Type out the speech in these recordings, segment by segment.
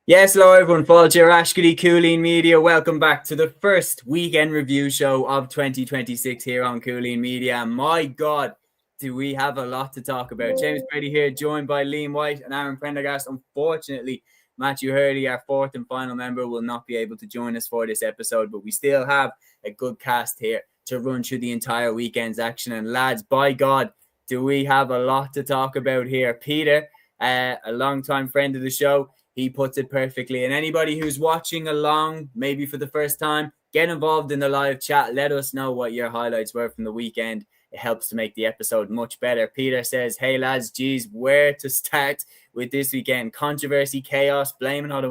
Yes, hello everyone. Fáilte Ashkedy Cúilín Media. Welcome back to the first weekend review show of 2026 here on Cúilín Media. My God, do we have a lot to talk about. James Brady here, joined by Liam White and Aaron Prendergast. Unfortunately, Matthew Hurley, our fourth and final member, will not be able to join us for this episode, but we still have a good cast here to run through the entire weekend's action. And lads, by God, do we have a lot to talk about here. Peter, a long-time friend of the show, he puts it perfectly. And anybody who's watching along, maybe for the first time, get involved in the live chat. Let us know what your highlights were from the weekend. It helps to make the episode much better. Peter says, hey lads, geez, where to start with this weekend? Controversy, chaos, blame it on the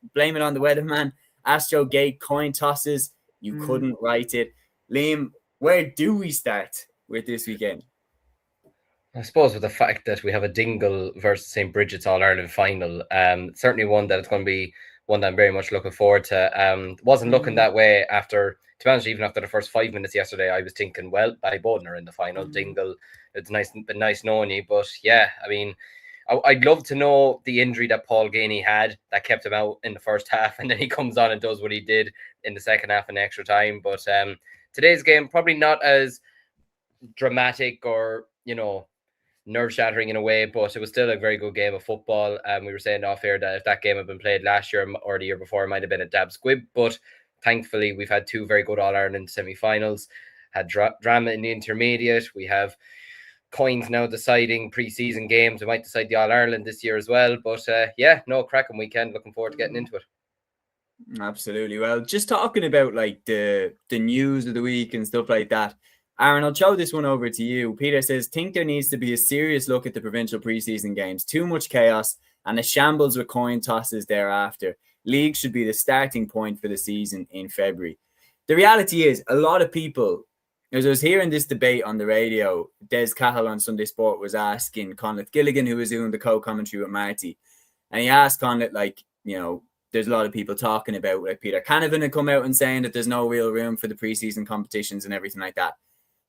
weatherman, Astro Gate, coin tosses. You couldn't write it. Liam, where do we start with this weekend? I suppose with the fact that we have a Dingle versus St. Brigids All-Ireland final, certainly one that it's going to be one that I'm very much looking forward to. Wasn't looking that way after, to be honest, even after the first 5 minutes yesterday, I was thinking, well, Ballyboden are in the final. Dingle, it's been nice knowing you. But yeah, I mean, I'd love to know the injury that Paul Ganey had that kept him out in the first half, and then he comes on and does what he did in the second half in extra time. But today's game, probably not as dramatic or, nerve-shattering in a way, but it was still a very good game of football. We were saying off here that if that game had been played last year or the year before, it might have been a dab squib, but thankfully we've had two very good All-Ireland semi-finals, had drama in the intermediate, we have coins now deciding pre-season games. We might decide the All-Ireland this year as well, but cracking weekend, looking forward to getting into it. Absolutely. Well, just talking about like the news of the week and stuff like that, Aaron, I'll throw this one over to you. Peter says, think there needs to be a serious look at the provincial preseason games. Too much chaos and a shambles with coin tosses thereafter. League should be the starting point for the season in February. The reality is, a lot of people, as I was hearing this debate on the radio, Des Cahill on Sunday Sport was asking Conleth Gilligan, who was doing the co-commentary with Marty, and he asked Conleth, there's a lot of people talking about, like Peter Canavan had come out and saying that there's no real room for the preseason competitions and everything like that.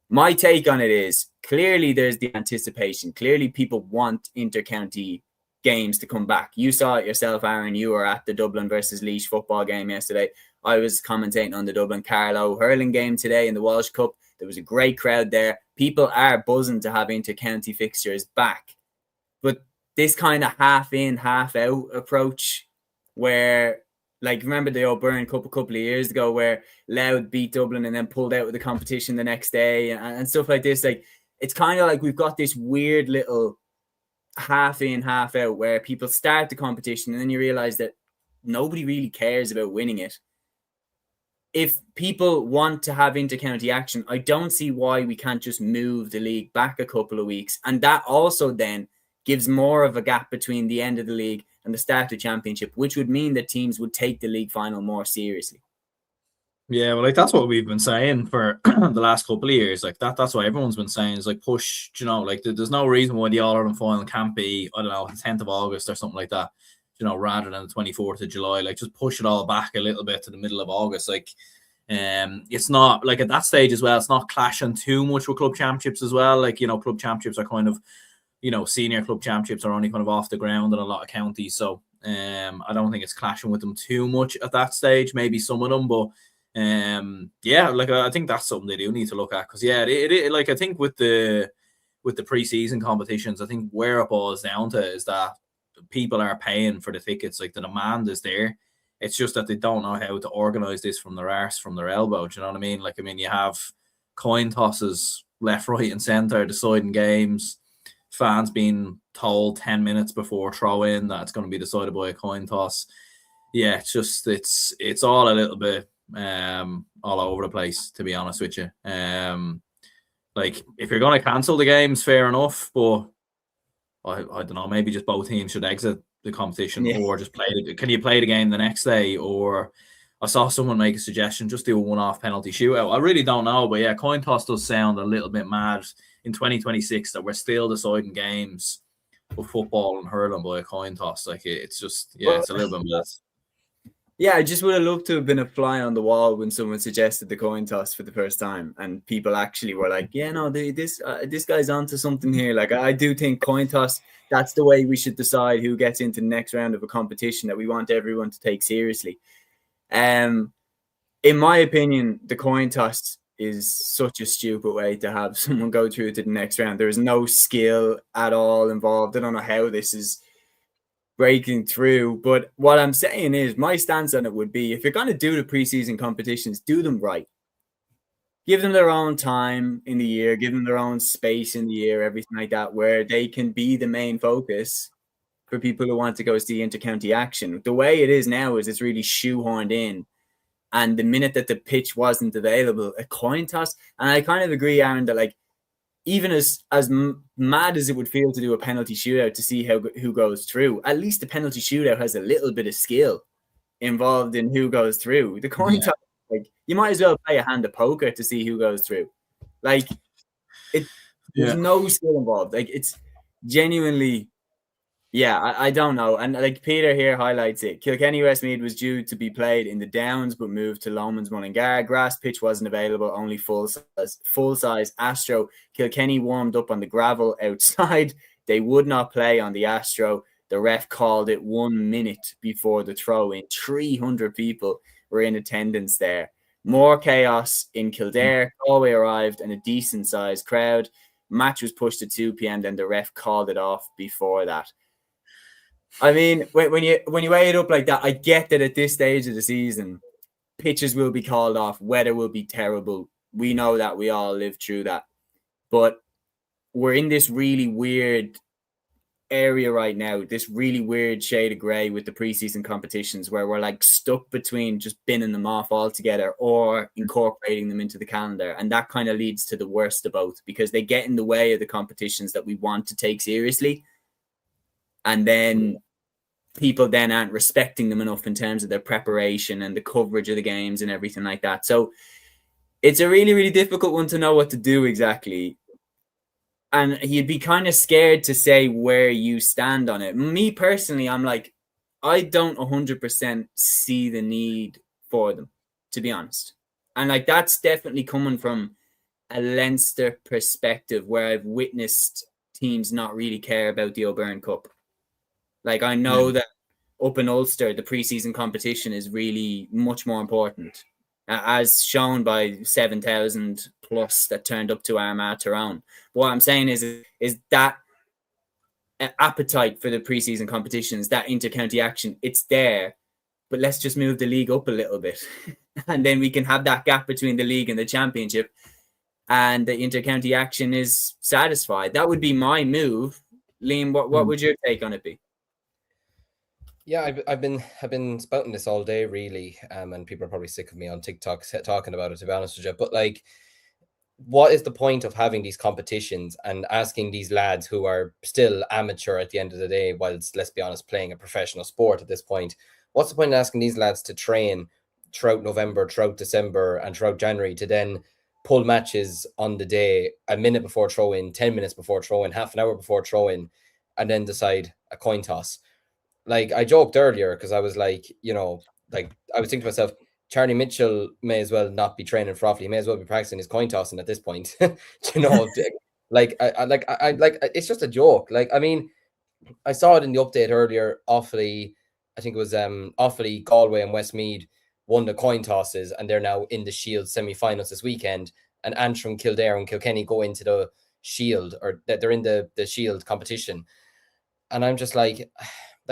My take on it is clearly there's the anticipation. Clearly people want inter-county games to come back. You saw it yourself, Aaron. You were at the Dublin versus Laois football game yesterday. I was commentating on the Dublin Carlow hurling game today in the Walsh Cup. There was a great crowd there. People are buzzing to have inter-county fixtures back. But this kind of half in, half out approach where, like, remember the O'Byrne Cup a couple of years ago where Louth beat Dublin and then pulled out of the competition the next day and stuff like this. Like, it's kind of like we've got this weird little half in, half out where people start the competition and then you realize that nobody really cares about winning it. If people want to have inter-county action, I don't see why we can't just move the league back a couple of weeks. And that also then gives more of a gap between the end of the league and the start of the championship, which would mean that teams would take the league final more seriously. Yeah, well, like that's what we've been saying for the last couple of years. Like that's what everyone's been saying is like push, like there's no reason why the All-Ireland final can't be, I don't know, the 10th of August or something like that, rather than the 24th of July. Like just push it all back a little bit to the middle of August. Like it's not like at that stage as well, it's not clashing too much with club championships as well. Like, club championships are kind of, senior club championships are only kind of off the ground in a lot of counties. So I don't think it's clashing with them too much at that stage. Maybe some of them, but I think that's something they do need to look at because it like I think with the preseason competitions, I think where it boils down to is that people are paying for the tickets. Like the demand is there. It's just that they don't know how to organize this from their arse, from their elbow. Do you know what I mean? Like, I mean, you have coin tosses left, right, and center deciding games. Fans being told 10 minutes before throw in that it's going to be decided by a coin toss. Yeah, it's all a little bit all over the place, to be honest with you. Like if you're going to cancel the games, fair enough, but I don't know, maybe just both teams should exit the competition or just play it. Can you play the game the next day? Or I saw someone make a suggestion, just do a one-off penalty shootout. I really don't know, but yeah, coin toss does sound a little bit mad in 2026 that we're still deciding games of football and hurling by a coin toss. Like it's just, it's a little bit mad. Yeah, I just would have loved to have been a fly on the wall when someone suggested the coin toss for the first time, and people actually were like, "Yeah, no, this guy's onto something here." Like, I do think coin toss. That's the way we should decide who gets into the next round of a competition that we want everyone to take seriously. In my opinion, the coin toss is such a stupid way to have someone go through to the next round. There is no skill at all involved. I don't know how this is breaking through. But what I'm saying is, my stance on it would be, if you're going to do the preseason competitions, do them right. Give them their own time in the year, give them their own space in the year, everything like that, where they can be the main focus for people who want to go see intercounty action. The way it is now is it's really shoehorned in. And the minute that the pitch wasn't available, a coin toss. And I kind of agree, Aaron, that like, even as mad as it would feel to do a penalty shootout to see who goes through, at least the penalty shootout has a little bit of skill involved in who goes through. The coin toss, like, you might as well play a hand of poker to see who goes through. Like, there's no skill involved. Like, it's genuinely, I don't know. And like Peter here highlights it, Kilkenny Westmeath was due to be played in the Downs, but moved to Lomans Mullingar. Grass pitch wasn't available, only full size Astro. Kilkenny warmed up on the gravel outside. They would not play on the Astro. The ref called it 1 minute before the throw in. 300 people were in attendance there. More chaos in Kildare. Galway arrived and a decent sized crowd. Match was pushed to 2 p.m. Then the ref called it off before that. I mean, when you weigh it up like that, I get that at this stage of the season, pitches will be called off, weather will be terrible. We know that, we all lived through that. But we're in this really weird area right now, this really weird shade of grey with the preseason competitions, where we're like stuck between just binning them off altogether or incorporating them into the calendar. And that kind of leads to the worst of both, because they get in the way of the competitions that we want to take seriously. And then people then aren't respecting them enough in terms of their preparation and the coverage of the games and everything like that. So it's a really, really difficult one to know what to do exactly. And you'd be kind of scared to say where you stand on it. Me personally, I'm like, I don't 100% see the need for them, to be honest. And like, that's definitely coming from a Leinster perspective, where I've witnessed teams not really care about the O'Byrne Cup. Like, I know that up in Ulster, the preseason competition is really much more important, as shown by 7,000 plus that turned up to Armagh Tyrone. What I'm saying is that appetite for the preseason competitions, that intercounty action, it's there, but let's just move the league up a little bit. And then we can have that gap between the league and the championship, and the intercounty action is satisfied. That would be my move. Liam, what would your take on it be? Yeah, I've been spouting this all day, really, and people are probably sick of me on TikTok talking about it, to be honest with you. But like, what is the point of having these competitions and asking these lads who are still amateur at the end of the day, whilst, let's be honest, playing a professional sport at this point? What's the point of asking these lads to train throughout November, throughout December, and throughout January to then pull matches on the day, a minute before throw-in, 10 minutes before throw-in, half an hour before throw-in, and then decide a coin toss? Like, I joked earlier because I was like, like, I was thinking to myself, Charlie Mitchell may as well not be training for Offaly. He may as well be practicing his coin tossing at this point. Like, it's just a joke. Like, I mean, I saw it in the update earlier. Offaly, I think it was Offaly, Galway, and Westmeath won the coin tosses, and they're now in the Shield semi-finals this weekend. And Antrim, Kildare, and Kilkenny go into the Shield, or they're in the Shield competition. And I'm just like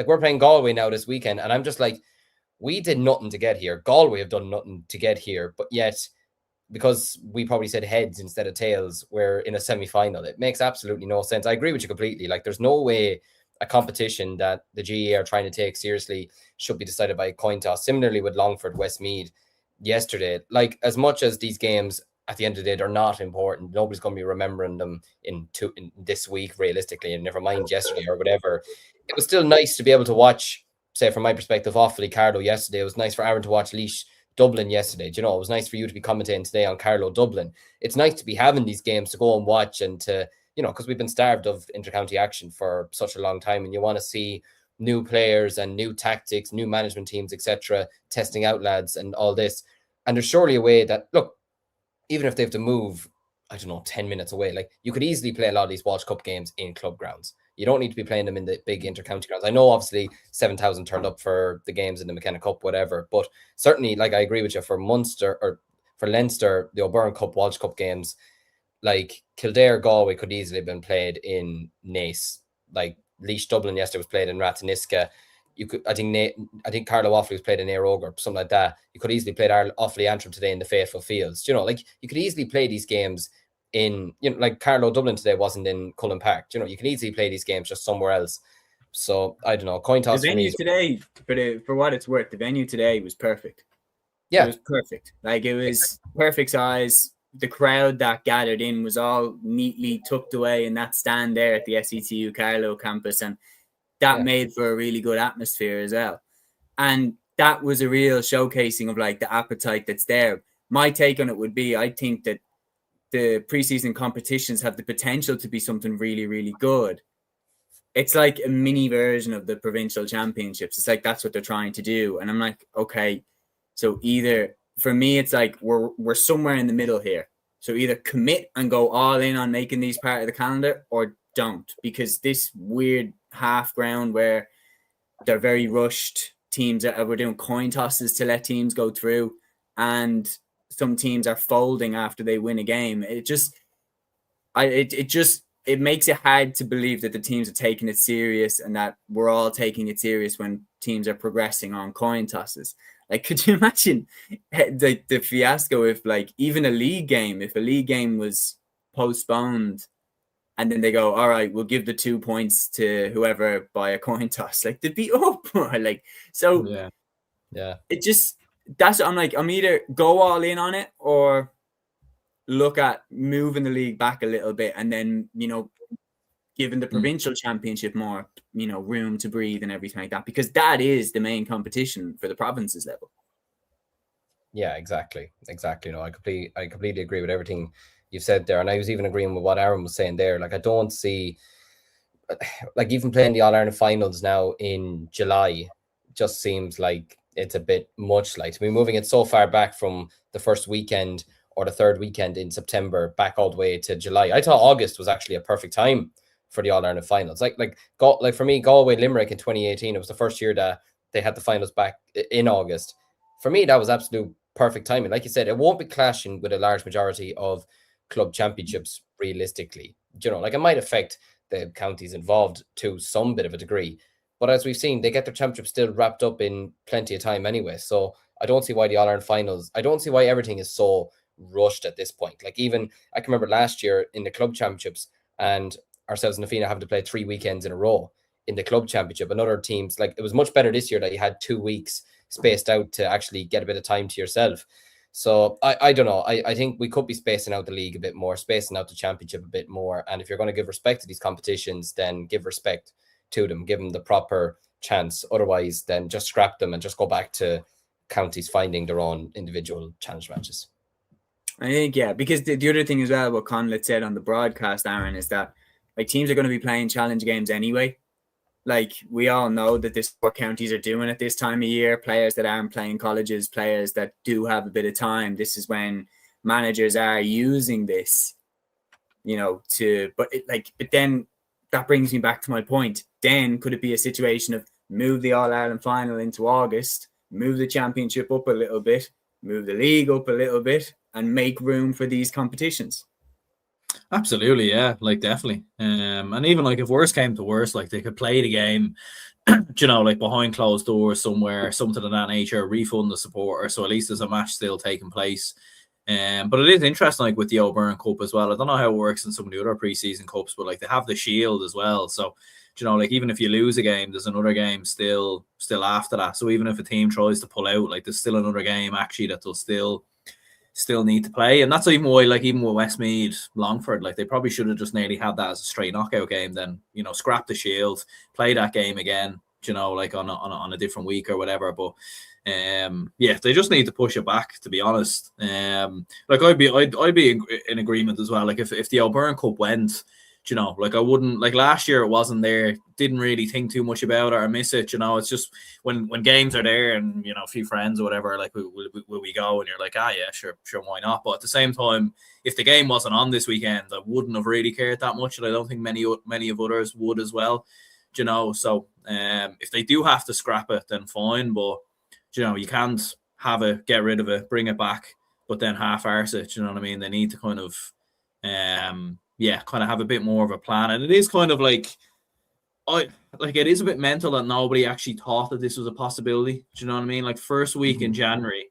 we're playing Galway now this weekend, and I'm just like, we did nothing to get here. Galway have done nothing to get here, but yet, because we probably said heads instead of tails, we're in a semi-final. It makes absolutely no sense. I agree with you completely. Like, there's no way a competition that the GAA are trying to take seriously should be decided by a coin toss. Similarly with Longford, Westmeath yesterday. Like, as much as these games at the end of the day, they're not important, nobody's going to be remembering them in this week, realistically, and never mind yesterday or whatever. It was still nice to be able to watch, say, from my perspective, Offaly Carlow yesterday. It was nice for Aaron to watch Laois Dublin yesterday. Do you know, it was nice for you to be commentating today on Carlow Dublin. It's nice to be having these games to go and watch, and to, because we've been starved of intercounty action for such a long time, and you want to see new players and new tactics, new management teams, etc., testing out lads and all this. And there's surely a way that, look, even if they have to move, I don't know, 10 minutes away, like you could easily play a lot of these Walsh Cup games in club grounds. You don't need to be playing them in the big inter-county grounds. I know obviously 7,000 turned up for the games in the McKenna Cup, whatever, but certainly, like, I agree with you, for Munster or for Leinster, the O'Byrne Cup, Walsh Cup games, like Kildare, Galway could easily have been played in Naas. Like Laois Dublin yesterday was played in Rataniska. You could, I think Carlow Offaly was played in Éire Óg or something like that. You could easily play Offaly Antrim today in the Faithful Fields. You know, like you could easily play these games in, you know, like Carlow Dublin today wasn't in Cullen Park. You know, you can easily play these games just somewhere else. So I don't know. Coin toss. The venue today, for what it's worth, the venue today was perfect. Yeah, it was perfect. Like it was perfect size. The crowd that gathered in was all neatly tucked away in that stand there at the SETU Carlow campus, and that made for a really good atmosphere as well. And that was a real showcasing of like the appetite that's there. My take on it would be, I think that the preseason competitions have the potential to be something really, really good. It's like a mini version of the provincial championships. It's like that's what they're trying to do. And I'm like, okay, so either for me, it's like we're somewhere in the middle here. So either commit and go all in on making these part of the calendar, or don't, because this weird half ground where they're very rushed, teams that were doing coin tosses to let teams go through, and some teams are folding after they win a game. It makes it hard to believe that the teams are taking it serious and that we're all taking it serious when teams are progressing on coin tosses. Like, could you imagine the fiasco if, like, even if a league game was postponed and then they go, all right, we'll give the 2 points to whoever by a coin toss. Like, they'd be up. Like, so yeah. It just, that's what I'm like, I'm either go all in on it or look at moving the league back a little bit and then, you know, giving the provincial championship more, you know, room to breathe and everything like that, because that is the main competition for the provinces level. Yeah, exactly. No, I completely agree with everything you've said there. And I was even agreeing with what Aaron was saying there. Like, I don't see, like, even playing the All-Ireland finals now in July just seems like it's a bit much. Like, to be moving it so far back from the first weekend or the third weekend in September back all the way to July. I thought August was actually a perfect time for the All-Ireland finals. Like for me, Galway Limerick in 2018, it was the first year that they had the finals back in August. For me, that was absolute perfect timing. Like you said, it won't be clashing with a large majority of club championships realistically. You know, like, it might affect the counties involved to some bit of a degree, but as we've seen, they get their championship still wrapped up in plenty of time anyway. So I don't see why the All-Ireland finals, I don't see why everything is so rushed at this point. Like, even I can remember last year in the club championships, and ourselves and Nafina having to play 3 weekends in a row in the club championship, and other teams, like, it was much better this year that you had 2 weeks spaced out to actually get a bit of time to yourself. So I don't know. I think we could be spacing out the league a bit more, spacing out the championship a bit more. And if you're going to give respect to these competitions, then give respect to them, give them the proper chance. Otherwise, then just scrap them and just go back to counties finding their own individual challenge matches. I think, yeah, because the other thing as well, what Conlett said on the broadcast, Aaron, is that, like, teams are going to be playing challenge games anyway. Like, we all know that this is what counties are doing at this time of year. Players that aren't playing colleges, players that do have a bit of time. This is when managers are using this, you know, but then that brings me back to my point. Then could it be a situation of move the All-Ireland final into August, move the championship up a little bit, move the league up a little bit, and make room for these competitions? Absolutely, yeah, like, definitely. And even, like, if worst came to worst, like, they could play the game, you know, like, behind closed doors somewhere, something of that nature, refund the supporter, so at least there's a match still taking place. But it is interesting, like, with the O'Byrne Cup as well. I don't know how it works in some of the other preseason cups, but, like, they have the Shield as well. So, you know, like, even if you lose a game, there's another game still after that. So even if a team tries to pull out, like, there's still another game actually that they'll still need to play. And that's even why, like, even with Westmeath, Longford, like, they probably should have just nearly had that as a straight knockout game, then, you know, scrap the Shield, play that game again, you know, like, on a different week or whatever. But yeah, they just need to push it back, to be honest. Like, I'd be in agreement as well. Like, if the O'Byrne Cup went, you know, like I wouldn't, like last year it wasn't there, didn't really think too much about it or miss it, you know. It's just when games are there and, you know, a few friends or whatever, like will we go, and you're like, yeah, sure, why not? But at the same time, if the game wasn't on this weekend, I wouldn't have really cared that much, and I don't think many of others would as well, you know. So if they do have to scrap it, then fine, but you know, you can't have it, get rid of it, bring it back, but then half-arse it, you know what I mean? They need to kind of kind of have a bit more of a plan. And it is kind of like it is a bit mental that nobody actually thought that this was a possibility. Do you know what I mean? Like first week in January,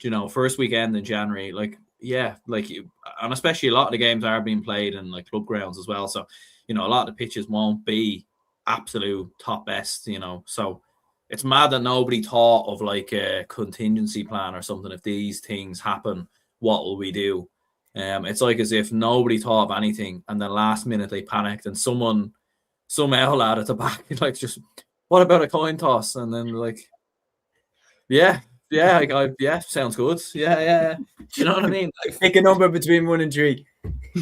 you know, first weekend in January, and especially a lot of the games are being played in like club grounds as well. So, you know, a lot of the pitches won't be absolute top best, you know. So it's mad that nobody thought of like a contingency plan or something. If these things happen, what will we do? It's like as if nobody thought of anything, and then last minute they panicked, and some owl out at the back, like, just what about a coin toss? And then like, yeah, sounds good. Yeah. You know what I mean? Like, pick a number between 1 and 3.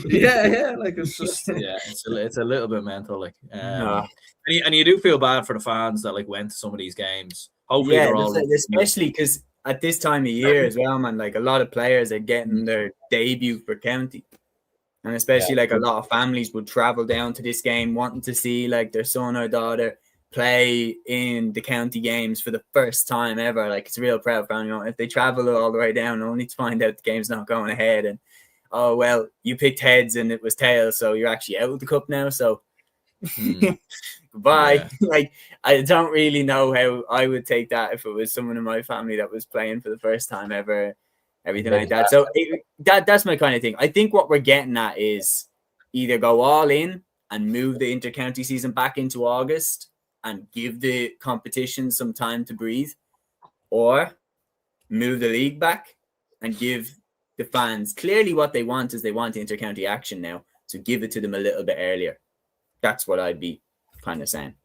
Yeah. Like it's just it's a little bit mental. Like, and you do feel bad for the fans that like went to some of these games. Hopefully, they're all especially because at this time of year as well, man, like a lot of players are getting their debut for county. And especially like a lot of families would travel down to this game wanting to see like their son or daughter play in the county games for the first time ever. Like it's a real proud family. You know, if they travel all the way down only to find out the game's not going ahead, and oh well, you picked heads and it was tails, so you're actually out of the cup now. So goodbye. Yeah. Like I don't really know how I would take that if it was someone in my family that was playing for the first time ever, everything like that. So that's my kind of thing. I think what we're getting at is either go all in and move the inter-county season back into August and give the competition some time to breathe, or move the league back and give the fans clearly what they want is they want inter-county action now, so give it to them a little bit earlier. That's what I'd be kind of saying.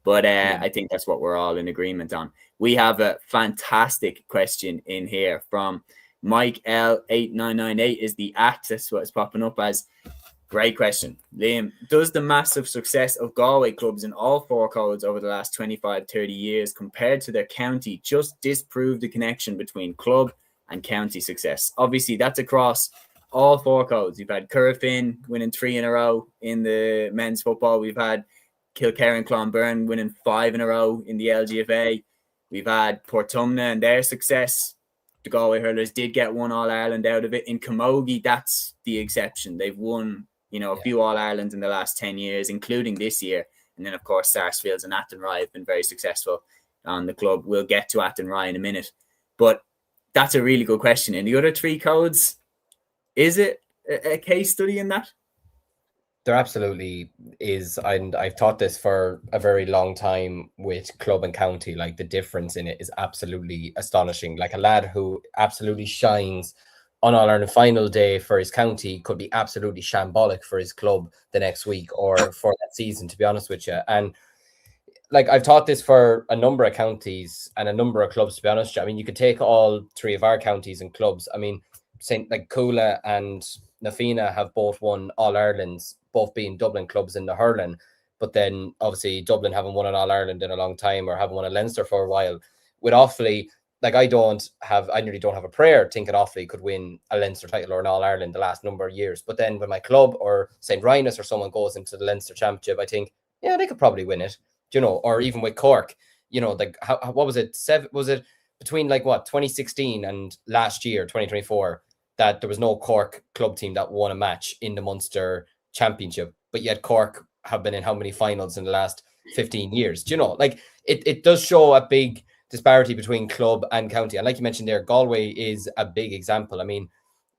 But I think that's what we're all in agreement on. We have a fantastic question in here from Mike L8998 is the @ that's what it's popping up as. Great question. Liam, does the massive success of Galway clubs in all 4 codes over the last 25-30 years compared to their county just disprove the connection between club and county success? Obviously, that's across all 4 codes. We've had Currafin winning 3 in a row in the men's football. We've had Kilkerran and Clonbyrne winning 5 in a row in the LGFA. We've had Portumna and their success. The Galway hurlers did get 1 All-Ireland out of it. In Camogie, that's the exception. They've won, you know, a few All-Irelands in the last 10 years, including this year. And then, of course, Sarsfields and Athenry have been very successful on the club. We'll get to Athenry in a minute. But that's a really good question. In the other 3 codes, is it a case study in that? There absolutely is. And I've taught this for a very long time with club and county. Like the difference in it is absolutely astonishing. Like a lad who absolutely shines on All-Ireland final day for his county could be absolutely shambolic for his club the next week or for that season, to be honest with you. And like I've taught this for a number of counties and a number of clubs, to be honest. I mean, you could take all 3 of our counties and clubs. I mean, like Cúilín and Nafina have both won All-Irelands, both being Dublin clubs in the hurling. But then obviously Dublin haven't won an All-Ireland in a long time, or haven't won a Leinster for a while. With Offaly, like I nearly don't have a prayer thinking Offaly could win a Leinster title or an All-Ireland the last number of years. But then when my club or St. Rhinus or someone goes into the Leinster Championship, I think, yeah, they could probably win it, you know. Or even with Cork, you know, like what was it? Was it between like what 2016 and last year, 2024, that there was no Cork club team that won a match in the Munster Championship, but yet Cork have been in how many finals in the last 15 years? Do you know, like it does show a big disparity between club and county. And like you mentioned there, Galway is a big example. I mean,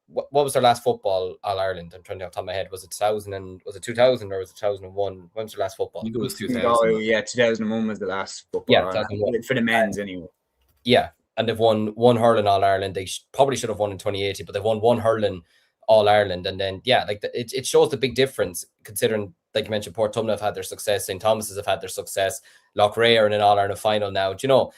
what was their last football All-Ireland? I'm trying to off the top of my head. Was it 2000 or was it 2001? When was their last football? I think it was 2000. Yeah, 2001 was the last football. Yeah, 2001. For the men's anyway. Yeah, and they've won 1 hurling All-Ireland. They probably should have won in 2018, but they've won 1 hurling All-Ireland. And then, yeah, like it shows the big difference, considering, like you mentioned, Portumna have had their success, St. Thomas's have had their success, Loughrea are in an All-Ireland final now. Do you know,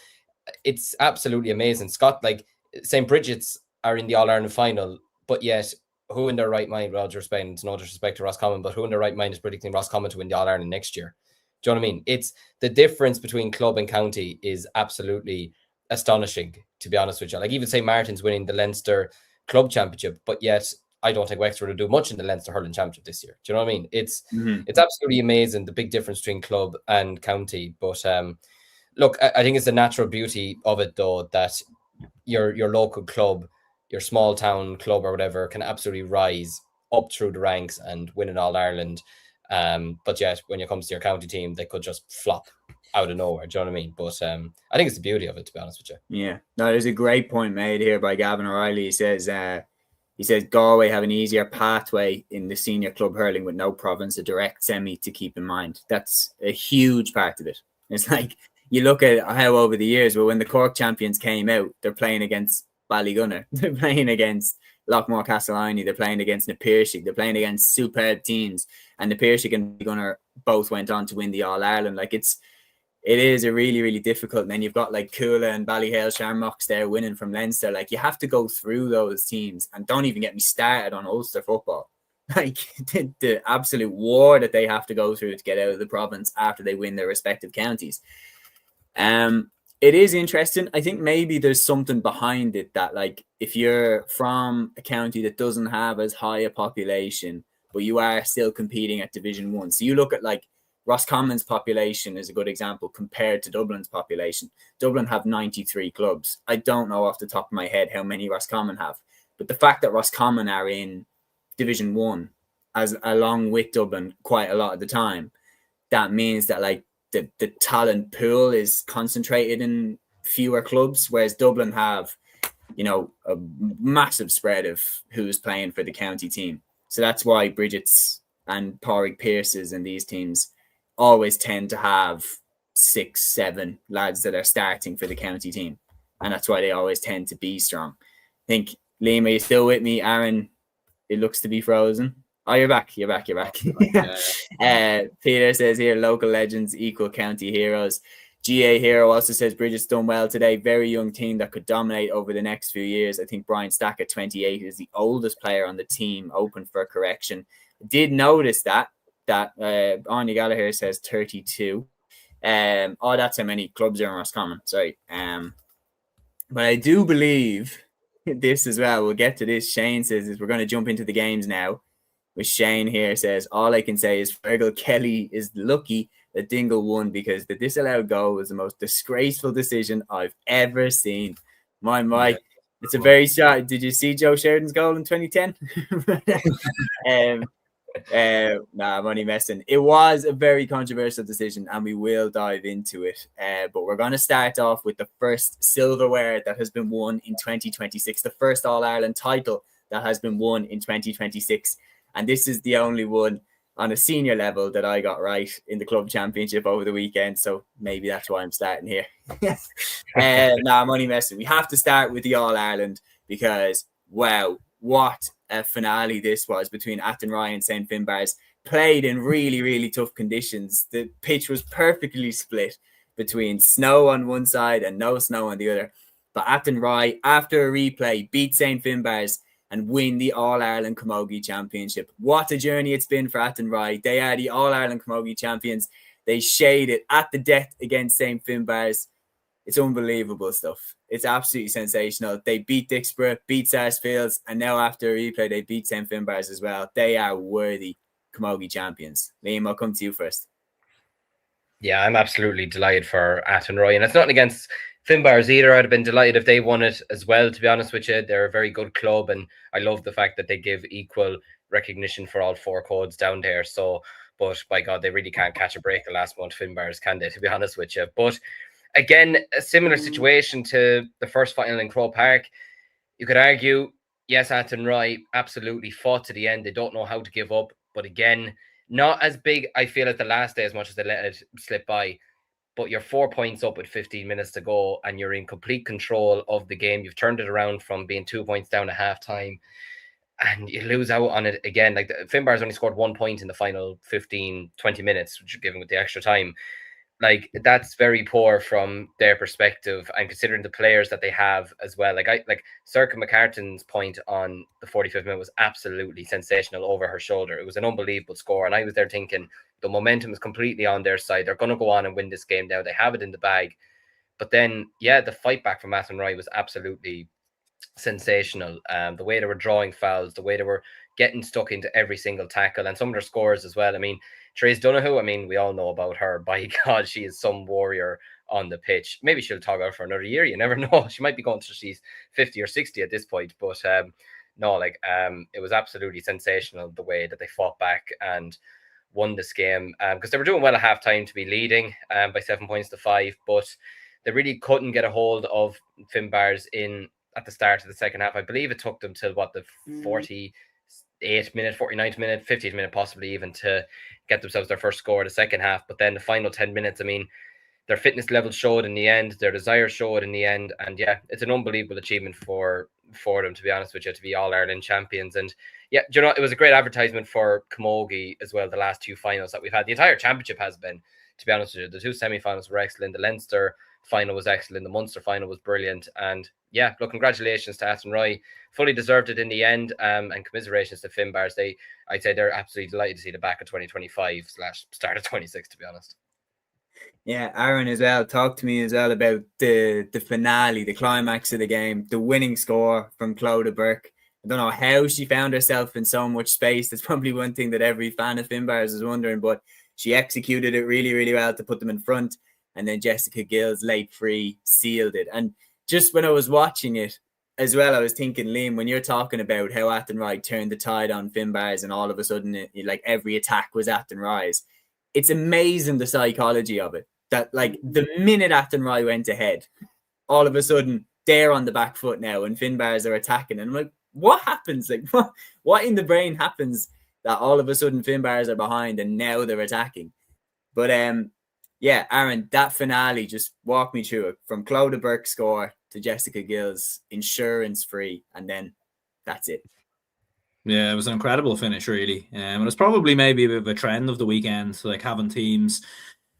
it's absolutely amazing. Scott, like St. Brigids are in the All-Ireland final, but yet who in their right mind, well, it's no disrespect to Roscommon, but who in their right mind is predicting Roscommon to win the All-Ireland next year? Do you know what I mean? It's the difference between club and county is absolutely astonishing, to be honest with you. Like even St. Martin's winning the Leinster Club Championship, but yet I don't think Wexford will do much in the Leinster Hurling Championship this year. Do you know what I mean? It's absolutely amazing, the big difference between club and county. But look, I think it's the natural beauty of it, though, that your local club, your small town club or whatever, can absolutely rise up through the ranks and win an All-Ireland. But yet, when it comes to your county team, they could just flop out of nowhere. Do you know what I mean? But I think it's the beauty of it, to be honest with you. Yeah, no, there's a great point made here by Gavin O'Reilly. He says Galway have an easier pathway in the senior club hurling with no province, a direct semi to keep in mind. That's a huge part of it. It's like you look at how over the years, well, when the Cork champions came out, they're playing against Ballygunner, they're playing against Lockmore Castleiney, they're playing against Na Piarsaigh, they're playing against superb teams, and the Piarsaigh and Ballygunner both went on to win the All-Ireland. Like it is a really, really difficult. And then you've got like Cúilín and Ballyhale Shamrocks there winning from Leinster. Like you have to go through those teams, and don't even get me started on Ulster football. Like the absolute war that they have to go through to get out of the province after they win their respective counties. It is interesting. I think maybe there's something behind it that, like, if you're from a county that doesn't have as high a population, but you are still competing at Division 1. So you look at like Roscommon's population is a good example compared to Dublin's population. Dublin have 93 clubs. I don't know off the top of my head how many Roscommon have, but the fact that Roscommon are in Division 1 as along with Dublin quite a lot of the time, that means that like the talent pool is concentrated in fewer clubs, whereas Dublin have, you know, a massive spread of who's playing for the county team. So that's why Brigids and Pádraig Pearses and these teams always tend to have 6-7 lads that are starting for the county team, and that's why they always tend to be strong. I think, Liam, are you still with me? Aaron, it looks to be frozen. Oh, you're back. Peter says here, local legends equal county heroes. GA Hero also says Brigids done well today. Very young team that could dominate over the next few years. I think Brian Stack at 28 is the oldest player on the team. Open for correction. Did notice that Anya Gallagher says 32. That's how many clubs are in Roscommon. Sorry. But I do believe this as well. We'll get to this. Shane says we're going to jump into the games now. With Shane here says, all I can say is Fergal Kelly is lucky that Dingle won because the disallowed goal was the most disgraceful decision I've ever seen. My. It's a very short. Did you see Joe Sheridan's goal in 2010? Nah, I'm only messing. It was a very controversial decision, and we will dive into it. But we're going to start off with the first silverware that has been won in 2026, the first All-Ireland title that has been won in 2026. And this is the only one on a senior level that I got right in the club championship over the weekend. So maybe that's why I'm starting here. I'm only messing. We have to start with the All-Ireland because, wow, what a finale this was between Athenry and St. Finbarrs. Played in really, really tough conditions. The pitch was perfectly split between snow on one side and no snow on the other. But Athenry, after a replay, beat St. Finbarrs and win the All-Ireland Camogie Championship. What a journey it's been for Athenry. They are the All-Ireland Camogie champions. They shaded at the death against St. Finbarrs. It's unbelievable stuff. It's absolutely sensational. They beat Dixborough, beat Sarsfields, and now after a replay, they beat St. Finbarrs as well. They are worthy Camogie champions. Liam, I'll come to you first. Yeah, I'm absolutely delighted for Athenry. And it's nothing against Finbarrs either. I'd have been delighted if they won it as well, to be honest with you. They're a very good club, and I love the fact that they give equal recognition for all four codes down there. So, but by God, they really can't catch a break the last month, Finbarrs, can they, to be honest with you? But again, a similar situation to the first final in Croke Park. You could argue, yes, Athenry absolutely fought to the end. They don't know how to give up. But again, not as big, I feel, as the last day as much as they let it slip by. But you're 4 points up with 15 minutes to go and you're in complete control of the game. You've turned it around from being 2 points down at halftime and you lose out on it again. Like Finbarrs only scored 1 point in the final 15, 20 minutes, which you're giving with the extra time. like that's very poor from their perspective, and considering the players that they have as well. Like Circa McCartan's point on the 45th minute was absolutely sensational over her shoulder. It was an unbelievable score, and I was there thinking the momentum is completely on their side. They're going to go on and win this game now. They have it in the bag. But then, yeah, the fight back from Athenry was absolutely sensational. The way they were drawing fouls, the way they were getting stuck into every single tackle, and some of their scores as well. I mean, Therese Donoghue, I mean, we all know about her. By God, she is some warrior on the pitch. Maybe she'll talk out for another year. You never know. She might be going to she's 50 or 60 at this point. But no, like it was absolutely sensational the way that they fought back and won this game, because they were doing well at halftime to be leading by 7 points to 5, but they really couldn't get a hold of Finbars in at the start of the second half. I believe it took them till the 48th minute, 49th minute, 50th minute, possibly even, to get themselves their first score of the second half. But then the final 10 minutes, I mean, their fitness level showed in the end, their desire showed in the end, and yeah, it's an unbelievable achievement for them, to be honest with you, to be All-Ireland champions. And yeah, you know, it was a great advertisement for Camogie as well, the last two finals that we've had. The entire championship has been, to be honest with you. The two semi-finals were excellent. The Leinster final was excellent. The Munster final was brilliant. And yeah, look, congratulations to Athenry. Fully deserved it in the end. And commiserations to Finbars. I'd say they're absolutely delighted to see the back of 2025/start of 26, to be honest. Yeah, Aaron as well. Talk to me as well about the finale, the climax of the game, the winning score from Clodagh Burke. I don't know how she found herself in so much space. That's probably one thing that every fan of Finbars is wondering, but she executed it really, really well to put them in front. And then Jessica Gill's late free sealed it. And just when I was watching it as well, I was thinking, Liam, when you're talking about how Athenry turned the tide on Finbars and all of a sudden, like every attack was Athenry's, it's amazing the psychology of it. That like the minute Athenry went ahead, all of a sudden they're on the back foot now and Finbars are attacking. And I'm like, what happens? Like, what in the brain happens that all of a sudden Finbars are behind and now they're attacking? But yeah, Aaron, that finale, just walk me through it from Clodagh Burke's score to Jessica Gill's insurance free, and then that's it. Yeah, it was an incredible finish, really. And it's probably maybe a bit of a trend of the weekend, like having teams,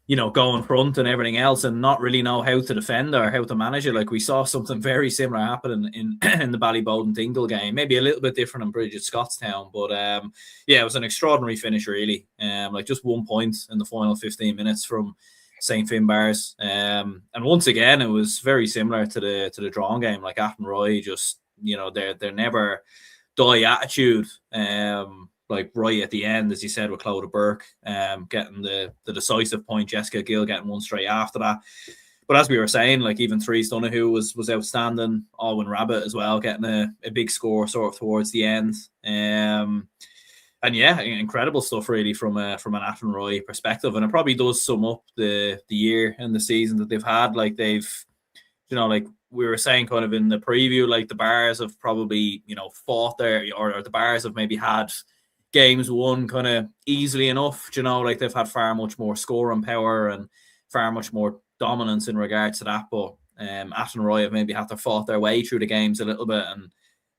you know, go in front and everything else and not really know how to defend or how to manage it. Like we saw something very similar happen in the Ballybowden Dingle game, maybe a little bit different in Brigids Scottstown, but yeah, it was an extraordinary finish, really. Like just 1 point in the final 15 minutes from St. Finbars. And once again, it was very similar to the drawn game. Like Athenry, just, you know, their never die attitude. Like right at the end, as you said, with Clodagh Burke getting the decisive point, Jessica Gill getting one straight after that. But as we were saying, like even Therese Donoghue was outstanding. Alwyn Rabbit as well, getting a big score sort of towards the end. And yeah, incredible stuff really from an Athenry perspective. And it probably does sum up the year and the season that they've had. Like they've, you know, like we were saying kind of in the preview, like the Bars have probably, you know, fought there, or the Bars have maybe had games won kind of easily enough, you know, like they've had far much more scoring power and far much more dominance in regards to that. But Athenry have maybe had to fought their way through the games a little bit,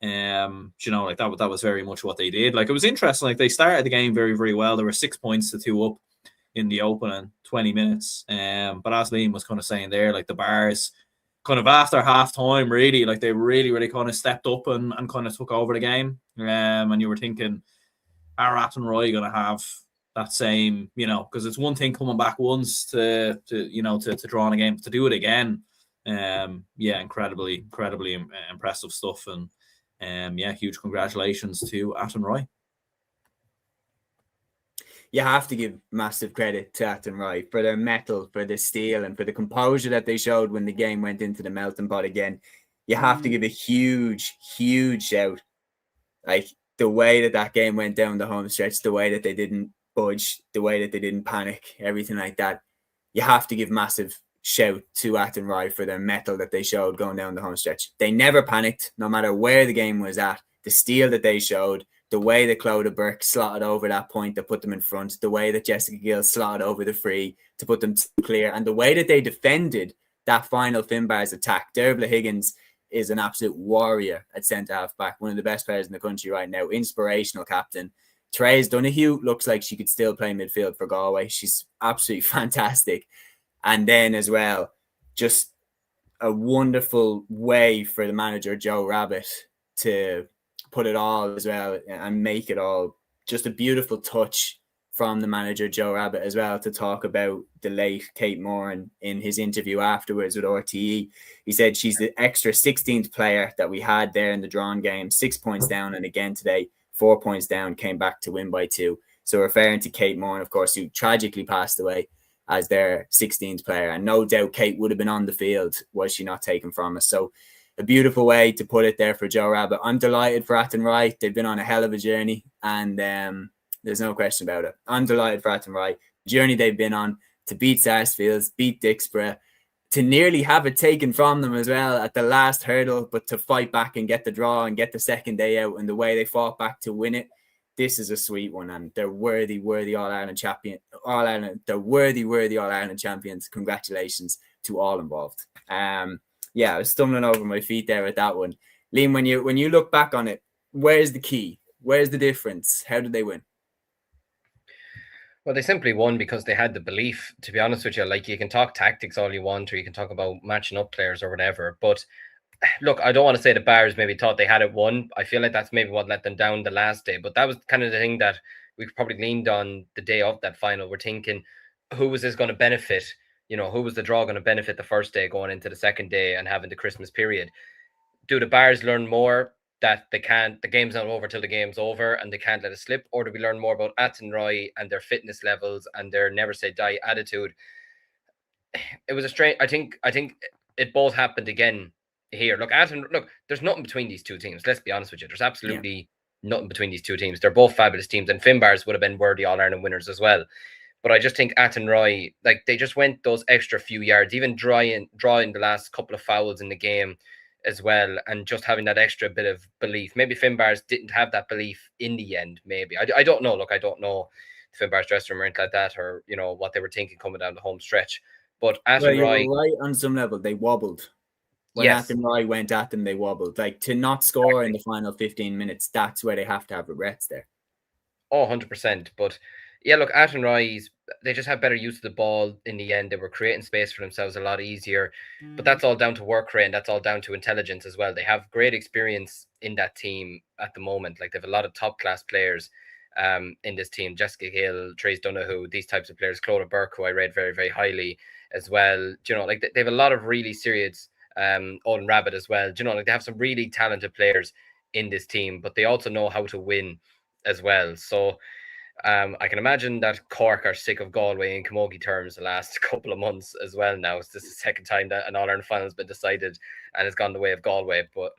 and you know, like that was very much what they did. Like it was interesting, like they started the game very, very well. There were 6 points to 2 up in the opening 20 minutes. But as Liam was kind of saying there, like the Bars kind of after half time, really, like they really, really kind of stepped up and kind of took over the game. And you were thinking, are Athenry going to have that same, you know, because it's one thing coming back once to draw in a game, but to do it again, yeah, incredibly impressive stuff. And yeah, huge congratulations to Athenry. You have to give massive credit to Athenry for their mettle, for the steel, and for the composure that they showed when the game went into the melting pot again. You have to give a huge shout. Like the way that game went down the home stretch, the way that they didn't budge, the way that they didn't panic, everything like that. You have to give massive shout to Athenry for their mettle that they showed going down the home stretch. They never panicked, no matter where the game was at. The steel that they showed, the way that Clodagh Burke slotted over that point that put them in front, the way that Jessica Gill slotted over the free to put them clear, and the way that they defended that final Finbars attack. Derbla Higgins is an absolute warrior at centre half back, one of the best players in the country right now, inspirational captain. Therese Donoghue looks like she could still play midfield for Galway. She's absolutely fantastic. And then as well, just a wonderful way for the manager, Joe Rabbit, to put it all as well and make it all. Just a beautiful touch from the manager, Joe Rabbit, as well, to talk about the late Kate Moran in his interview afterwards with RTE. He said she's the extra 16th player that we had there in the drawn game, 6 points down, and again today, 4 points down, came back to win by 2. So referring to Kate Moran, of course, who tragically passed away as their 16th player. And no doubt Kate would have been on the field was she not taken from us. So a beautiful way to put it there for Joe Rabbit. I'm delighted for Athenry. They've been on a hell of a journey, and there's no question about it. I'm delighted for Athenry. The journey they've been on to beat Sarsfields, beat Dixborough, to nearly have it taken from them as well at the last hurdle, but to fight back and get the draw and get the second day out, and the way they fought back to win it. This is a sweet one, and they're worthy All-Ireland champion. They're worthy All-Ireland champions. Congratulations to all involved. Yeah, I was stumbling over my feet there with that one. Liam, when you look back on it, where's the key? Where's the difference? How did they win? Well, they simply won because they had the belief, to be honest with you. Like, you can talk tactics all you want, or you can talk about matching up players or whatever, but look, I don't want to say the Bars maybe thought they had it won. I feel like that's maybe what let them down the last day. But that was kind of the thing that we probably leaned on the day of that final. We're thinking, who was this going to benefit? You know, who was the draw going to benefit the first day going into the second day and having the Christmas period? Do the Bars learn more that the game's not over till the game's over and they can't let it slip? Or do we learn more about Athenry and their fitness levels and their never say die attitude? It was a strange, I think it both happened again here. Look, there's nothing between these two teams. Let's be honest with you. There's absolutely nothing between these two teams. They're both fabulous teams, and Finbars would have been worthy All-Ireland winners as well. But I just think Athenry, like, they just went those extra few yards, even drawing the last couple of fouls in the game as well, and just having that extra bit of belief. Maybe Finbars didn't have that belief in the end. Maybe I don't know. Look, I don't know the Finbars dressing room or anything like that, or what they were thinking coming down the home stretch. But Athenry, you're right on some level. They wobbled. When Athenry went at them, they wobbled. Like, to not score in the final 15 minutes, that's where they have to have regrets there. Oh, 100%. But yeah, look, Athenry, they just have better use of the ball in the end. They were creating space for themselves a lot easier. But that's all down to work rate, and that's all down to intelligence as well. They have great experience in that team at the moment. Like, they have a lot of top-class players in this team. Jessica Hill, Trace Donoghue, these types of players. Clodagh Burke, who I rate very, very highly as well. Like, they have a lot of really serious... Owen Rabbit as well. Like, they have some really talented players in this team, but they also know how to win as well. So I can imagine that Cork are sick of Galway in Camogie terms the last couple of months as well now. It's just the second time that an All-Ireland final has been decided and it's gone the way of Galway. But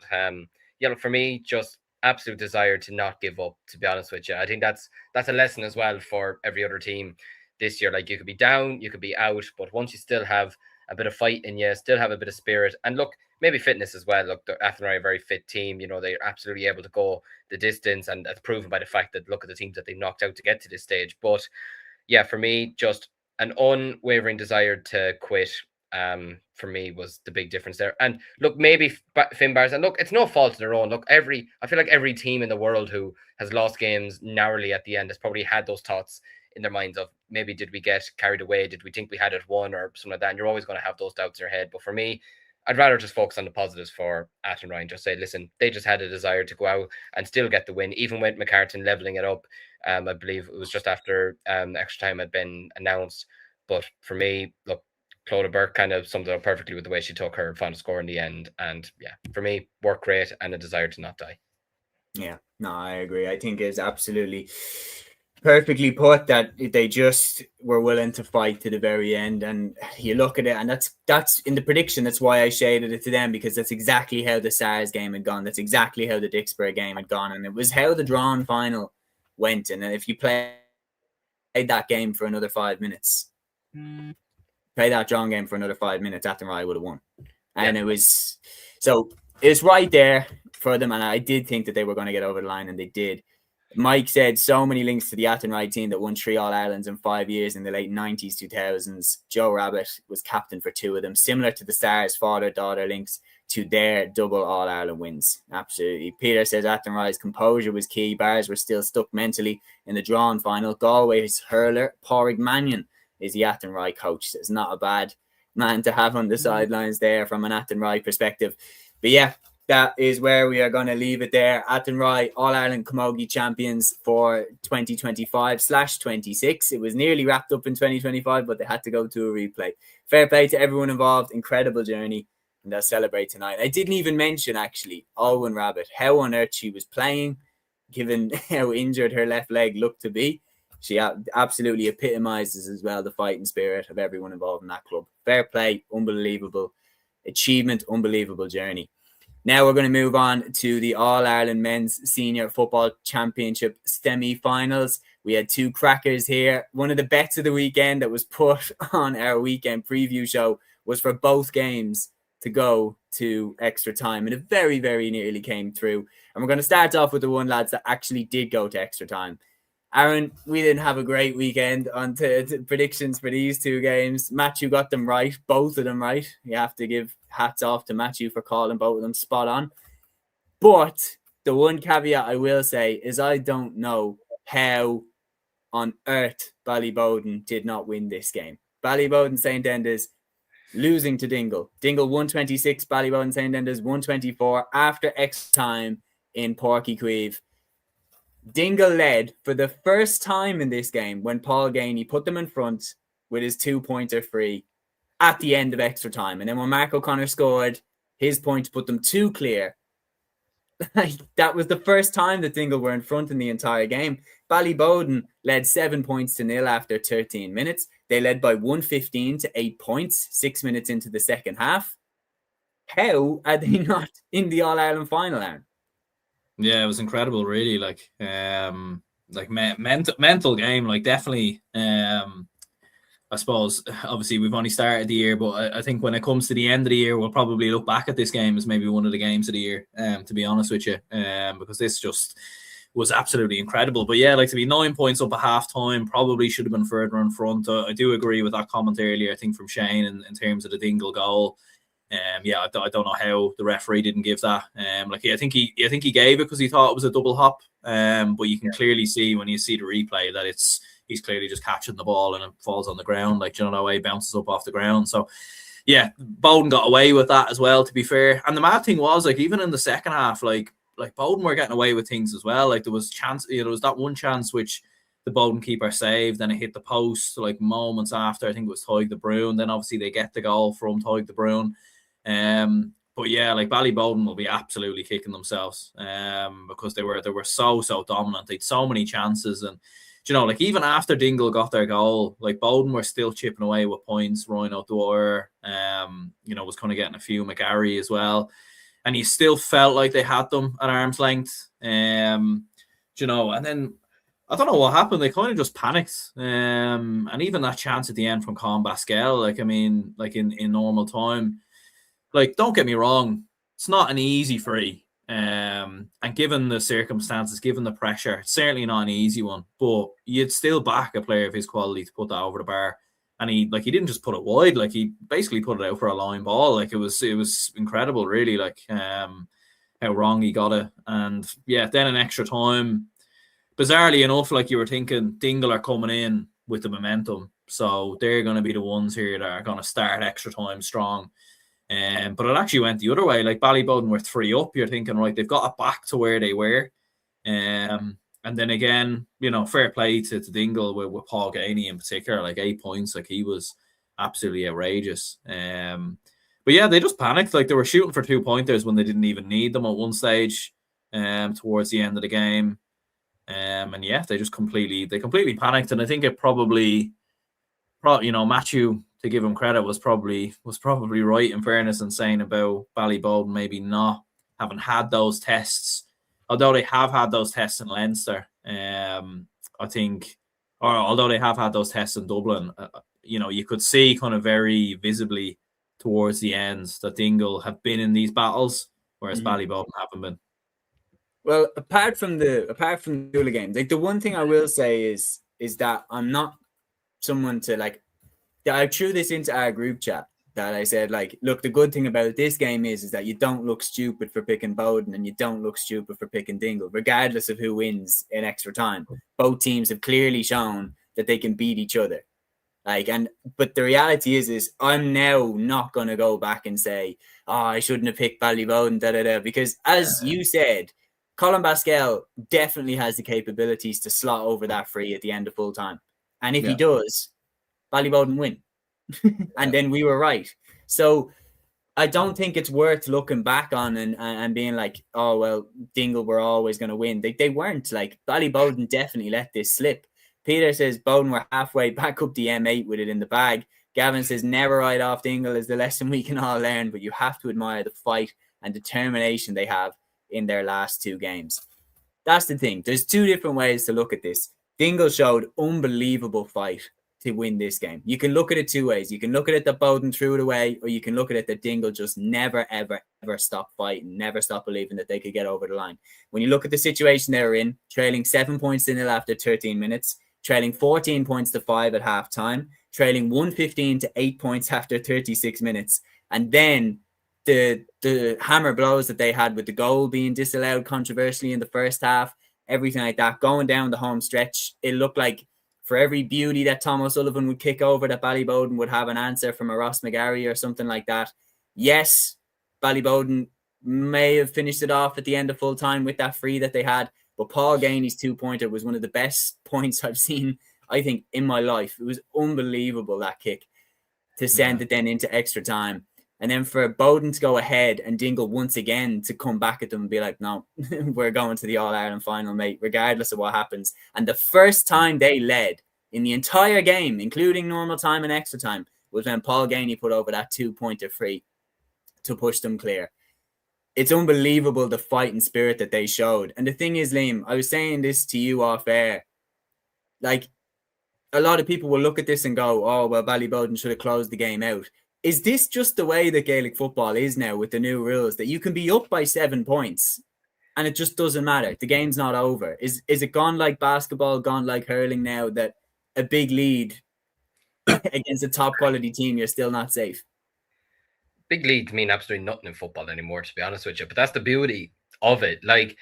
look, for me, just absolute desire to not give up, to be honest with you. I think that's a lesson as well for every other team this year. Like, you could be down, you could be out, but once you still have a bit of fight in you, still have a bit of spirit, and look, maybe fitness as well. Look, the Athenry are a very fit team. They're absolutely able to go the distance, and that's proven by the fact that look at the teams that they've knocked out to get to this stage. But yeah, for me, just an unwavering desire to quit. For me, was the big difference there. And look, maybe Finbars, and look, it's no fault of their own. Look, I feel like every team in the world who has lost games narrowly at the end has probably had those thoughts in their minds of, maybe did we get carried away? Did we think we had it won or something like that? And you're always going to have those doubts in your head. But for me, I'd rather just focus on the positives for Athenry and just say, listen, they just had a desire to go out and still get the win, even with McCartan levelling it up. I believe it was just after extra time had been announced. But for me, look, Clodagh Burke kind of summed it up perfectly with the way she took her final score in the end. And yeah, for me, work rate and a desire to not die. Yeah, no, I agree. I think it's absolutely perfectly put that they just were willing to fight to the very end. And you look at it, and that's in the prediction. That's why I shaded it to them, because that's exactly how the SARS game had gone. That's exactly how the Dixborough game had gone. And it was how the drawn final went. And if you played that game for another 5 minutes, play that drawn game for another 5 minutes, Athenry would have won. And it was right there for them. And I did think that they were going to get over the line, and they did. Mike said so many links to the Athenry team that won 3 All-Irelands in 5 years in the late 90s, 2000s. Joe Rabbit was captain for 2 of them, similar to the Stars' father-daughter links to their double All-Ireland wins. Absolutely. Peter says Athenry's composure was key. Bars were still stuck mentally in the drawn final. Galway's hurler, Pádraig Mannion, is the Athenry coach. So it's not a bad man to have on the sidelines there from an Athenry perspective. But yeah, that is where we are going to leave it there. Athenry, All-Ireland Camogie champions for 2025/26. It was nearly wrapped up in 2025, but they had to go to a replay. Fair play to everyone involved. Incredible journey. And they'll celebrate tonight. I didn't even mention, actually, Alwyn Rabbit, how on earth she was playing, given how injured her left leg looked to be. She absolutely epitomizes as well the fighting spirit of everyone involved in that club. Fair play, unbelievable achievement, unbelievable journey. Now we're going to move on to the All-Ireland Men's Senior Football Championship semi-finals. We had two crackers here. One of the bets of the weekend that was put on our weekend preview show was for both games to go to extra time, and it very, very nearly came through. And we're going to start off with the one, lads, that actually did go to extra time. Aaron, we didn't have a great weekend on predictions for these two games. Matthew got them right, both of them right. You have to give hats off to Matthew for calling both of them spot on. But the one caveat I will say is I don't know how on earth Ballybowden did not win this game. Ballybowden St. Enda's losing to Dingle. Dingle 126, Ballybowden St. Enda's 124 after extra time in Páirc Uí Chaoimh. Dingle led for the first time in this game when Paul Gainey put them in front with his 2-pointer free at the end of extra time. And then when Mark O'Connor scored his point to put them 2 clear, that was the first time that Dingle were in front in the entire game. Ballybowden led 7-0 after 13 minutes. They led by 115 to 8 points, 6 minutes into the second half. How are they not in the All-Ireland final, Aaron? Yeah, it was incredible, really. Mental game, definitely. I suppose, obviously, we've only started the year, but I think when it comes to the end of the year, we'll probably look back at this game as maybe one of the games of the year, to be honest with you, because this just was absolutely incredible. But yeah, to be 9 points up at half time, probably should have been further in front. I do agree with that comment earlier, I think, from Shane in terms of the Dingle goal. I don't know how the referee didn't give that. I think he gave it because he thought it was a double hop. But you can clearly see when you see the replay that he's clearly just catching the ball and it falls on the ground. He bounces up off the ground. So yeah, Bowden got away with that as well, to be fair. And the mad thing was, even in the second half, Bowden were getting away with things as well. There was there was that one chance which the Bowden keeper saved, then it hit the post moments after. I think it was Tyg de Bruyne. Then obviously they get the goal from Tyg de Bruyne. But yeah, Ballybowden will be absolutely kicking themselves because they were so dominant. They had so many chances, and even after Dingle got their goal, Bowden were still chipping away with points. Ryan O'Dwyer, was kind of getting a few. McGarry as well, and you still felt like they had them at arm's length. And then I don't know what happened. They kind of just panicked. And even that chance at the end from Colin Basquel, in normal time. Don't get me wrong, it's not an easy free. And given the circumstances, given the pressure, it's certainly not an easy one. But you'd still back a player of his quality to put that over the bar. And he didn't just put it wide, he basically put it out for a line ball. It was incredible, really, how wrong he got it. And yeah, then in extra time, bizarrely enough, you were thinking Dingle are coming in with the momentum. So they're going to be the ones here that are going to start extra time strong. But it actually went the other way. Ballybowden were 3 up. You're thinking, right, they've got it back to where they were. And then again, fair play to Dingle with Paul Gainey in particular, 8 points. He was absolutely outrageous. But yeah, they just panicked. They were shooting for 2-pointers when they didn't even need them at one stage towards the end of the game. And yeah, they completely panicked. And I think it probably Matthew, to give him credit, was probably right, in fairness, in saying about Ballybowden maybe not having had those tests, although they have had those tests in Leinster. I think, or although they have had those tests in Dublin, you could see kind of very visibly towards the end that Dingle have been in these battles, whereas Ballybowden haven't been. Well, apart from the Dula games, the one thing I will say is that I'm not someone to I threw this into our group chat that I said, look, the good thing about this game is that you don't look stupid for picking Bowden and you don't look stupid for picking Dingle, regardless of who wins in extra time. Both teams have clearly shown that they can beat each other. But the reality is I'm now not going to go back and say, oh, I shouldn't have picked Ballyboden, because as you said, Colin Pascal definitely has the capabilities to slot over that free at the end of full time. And if he does, Ballyboden win. And then we were right. So I don't think it's worth looking back on and being like, oh, well, Dingle were always going to win. They weren't. Like, Ballyboden definitely let this slip. Peter says Bowden were halfway back up the M8 with it in the bag. Gavin says never write off Dingle is the lesson we can all learn, but you have to admire the fight and determination they have in their last 2 games. That's the thing. There's 2 different ways to look at this. Dingle showed unbelievable fight to win this game. You can look at it 2 ways. You can look at it that Bowden threw it away, or you can look at it that Dingle just never, ever, ever stopped fighting, never stopped believing that they could get over the line. When you look at the situation they were in, trailing 7 points to 0 after 13 minutes, trailing 14 points to 5 at halftime, trailing 115 to 8 points after 36 minutes. And then the hammer blows that they had with the goal being disallowed controversially in the first half, everything like that, going down the home stretch, it looked like for every beauty that Tom O'Sullivan would kick over, that Ballyboden would have an answer from a Ross McGarry or something like that. Yes, Ballyboden may have finished it off at the end of full time with that free that they had, but Paul Gainey's 2-pointer was one of the best points I've seen, I think, in my life. It was unbelievable, that kick, to send it then into extra time. And then for Bowden to go ahead and Dingle once again to come back at them and be like, no, we're going to the All-Ireland final, mate, regardless of what happens. And the first time they led in the entire game, including normal time and extra time, was when Paul Gainey put over that 2-pointer free to push them clear. It's unbelievable the fighting spirit that they showed. And the thing is, Liam, I was saying this to you off air. Like, a lot of people will look at this and go, oh, well, Ballyboden should have closed the game out. Is this just the way that Gaelic football is now with the new rules, that you can be up by 7 points and it just doesn't matter? The game's not over. Is it gone like basketball, gone like hurling now, that a big lead against a top quality team, you're still not safe? Big leads mean absolutely nothing in football anymore, to be honest with you. But that's the beauty of it. Like,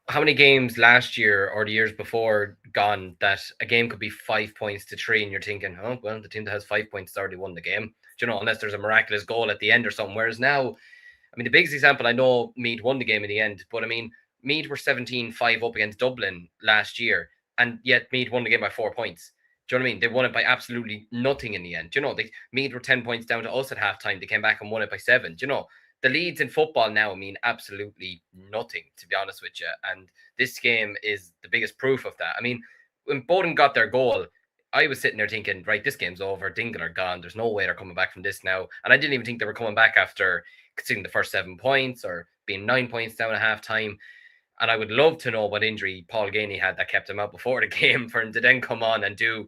how many games last year or the years before gone that a game could be 5 points to 3 and you're thinking, oh, well, the team that has 5 points has already won the game. Do you know, unless there's a miraculous goal at the end or something. Whereas now, I mean, the biggest example, I know Meath won the game in the end, but I mean, Meath were 17-5 up against Dublin last year, and yet Meath won the game by 4 points. Do you know what I mean? They won it by absolutely nothing in the end. Do you know, Meath were 10 points down to us at halftime. They came back and won it by 7. Do you know, the leads in football now mean absolutely nothing, to be honest with you. And this game is the biggest proof of that. I mean, when Bowden got their goal, I was sitting there thinking, right, this game's over. Dingle are gone. There's no way they're coming back from this now. And I didn't even think they were coming back after conceding the first 7 points or being 9 points down at halftime. And I would love to know what injury Paul Gainey had that kept him out before the game for him to then come on and do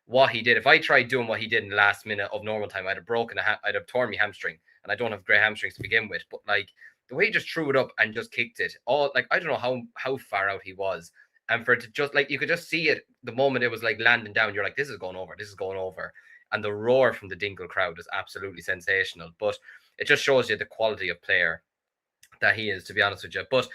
what he did. If I tried doing what he did in the last minute of normal time, I'd have torn my hamstring. And I don't have great hamstrings to begin with. But like the way he just threw it up and just kicked it, all like I don't know how far out he was. And for it to just like, you could just see it the moment it was like landing down. You're like, this is going over. This is going over. And the roar from the Dingle crowd is absolutely sensational. But it just shows you the quality of player that he is, to be honest with you. But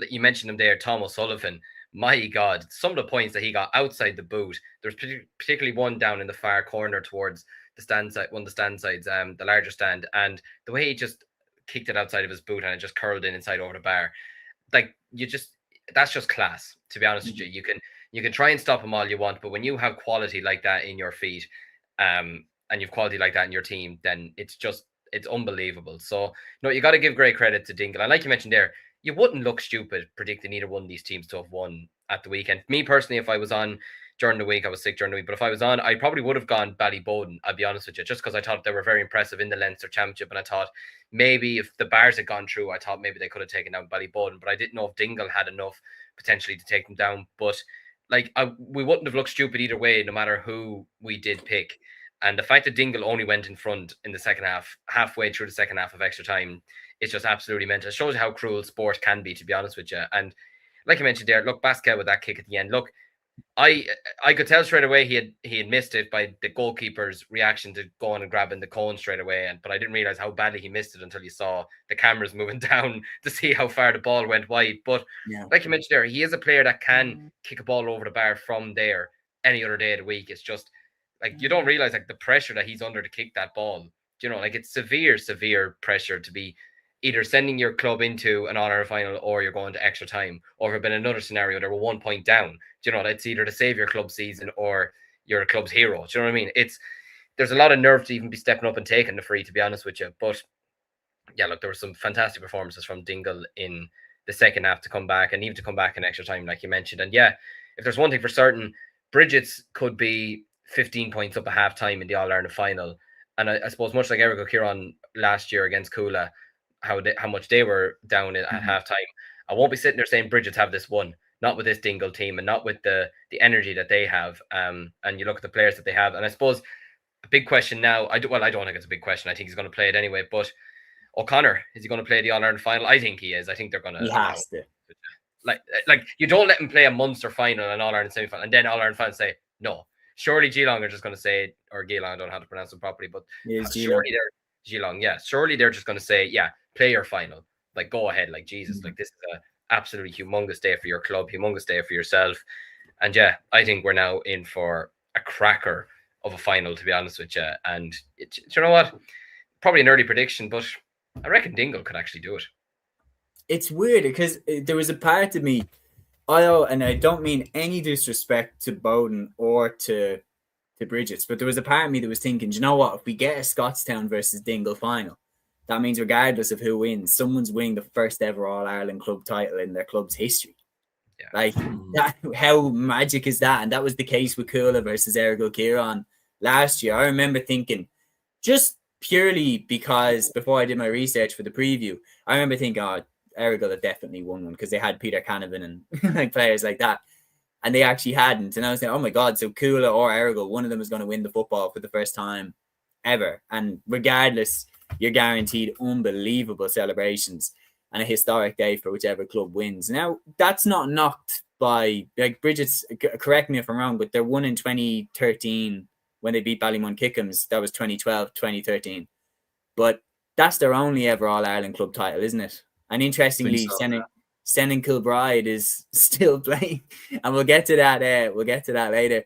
you mentioned him there, Tom O'Sullivan. My God, some of the points that he got outside the boot. There's particularly one down in the far corner towards the stand side, one of the stand sides, the larger stand, and the way he just kicked it outside of his boot and it just curled in inside over the bar. Like that's just class, to be honest with you. You can try and stop him all you want, but when you have quality like that in your feet, and you've quality like that in your team, then it's unbelievable. So you got to give great credit to Dingle. And like you mentioned there, you wouldn't look stupid predicting either one of these teams to have won at the weekend. Me personally, if I was on during the week, I was sick during the week, but if I was on, I probably would have gone Ballyboden, I'll be honest with you, just because I thought they were very impressive in the Leinster Championship, and I thought maybe if the Bars had gone through, I thought maybe they could have taken down Ballyboden, but I didn't know if Dingle had enough potentially to take them down. But like we wouldn't have looked stupid either way, no matter who we did pick. And the fact that Dingle only went in front in the second half, halfway through the second half of extra time, it's just absolutely mental. It shows you how cruel sport can be, to be honest with you. And like I mentioned there, look, Pascal with that kick at the end. Look, I could tell straight away he had missed it by the goalkeeper's reaction to going and grabbing the cone straight away. But I didn't realize how badly he missed it until you saw the cameras moving down to see how far the ball went wide. But like you mentioned there, he is a player that can kick a ball over the bar from there any other day of the week. It's just like you don't realize like the pressure that he's under to kick that ball. You know, like it's severe pressure to be either sending your club into an All-Ireland final or you're going to extra time. Or if it had been another scenario, they were 1 point down. You know, that's either to save your club season or you're a club's hero. Do you know what I mean? There's a lot of nerve to even be stepping up and taking the free, to be honest with you. But yeah, look, there were some fantastic performances from Dingle in the second half to come back, and even to come back in extra time, like you mentioned. And yeah, if there's one thing for certain, Brigids could be 15 points up at half time in the All-Ireland final. And I suppose much like Eric O'Kieran last year against Cúilín, how much they were down at half time. I won't be sitting there saying Brigids have this one, not with this Dingle team and not with the energy that they have. And you look at the players that they have. And I suppose a big question now, I don't think it's a big question. I think he's going to play it anyway. But O'Connor, is he going to play the All-Ireland final? I think he is. I think they're going to. He has to. Like you don't let him play a Munster final and All-Ireland semi-final, and then All-Ireland fans say no. Surely Geelong are just going to say, or Geelong, I don't know how to pronounce it properly, but surely they're Geelong. Yeah, surely they're just going to say, yeah, play your final. Like, go ahead. Like, Jesus, like this is an absolutely humongous day for your club, humongous day for yourself. And yeah, I think we're now in for a cracker of a final, to be honest with you. And you know what? Probably an early prediction, but I reckon Dingle could actually do it. It's weird because there was a part of me, and I don't mean any disrespect to Bowden or to Brigids, but there was a part of me that was thinking, do you know what? If we get a Scottstown versus Dingle final, that means regardless of who wins, someone's winning the first ever All-Ireland club title in their club's history. Yeah. Like, how magic is that? And that was the case with Cúilín versus Eric O'Kieran last year. I remember thinking, just purely because before I did my research for the preview, I remember thinking, Eric will have definitely won one because they had Peter Canavan and like players like that. And they actually hadn't. And I was thinking, oh my God, so Cúilín or Errigal, one of them is going to win the football for the first time ever. And regardless, you're guaranteed unbelievable celebrations and a historic day for whichever club wins. Now, that's not knocked by, like, Brigids, correct me if I'm wrong, but they're won in 2013 when they beat Ballymun Kickham's. That was 2012, 2013. But that's their only ever All-Ireland club title, isn't it? And interestingly, Senan Kilbride is still playing, and we'll get to that. We'll get to that later.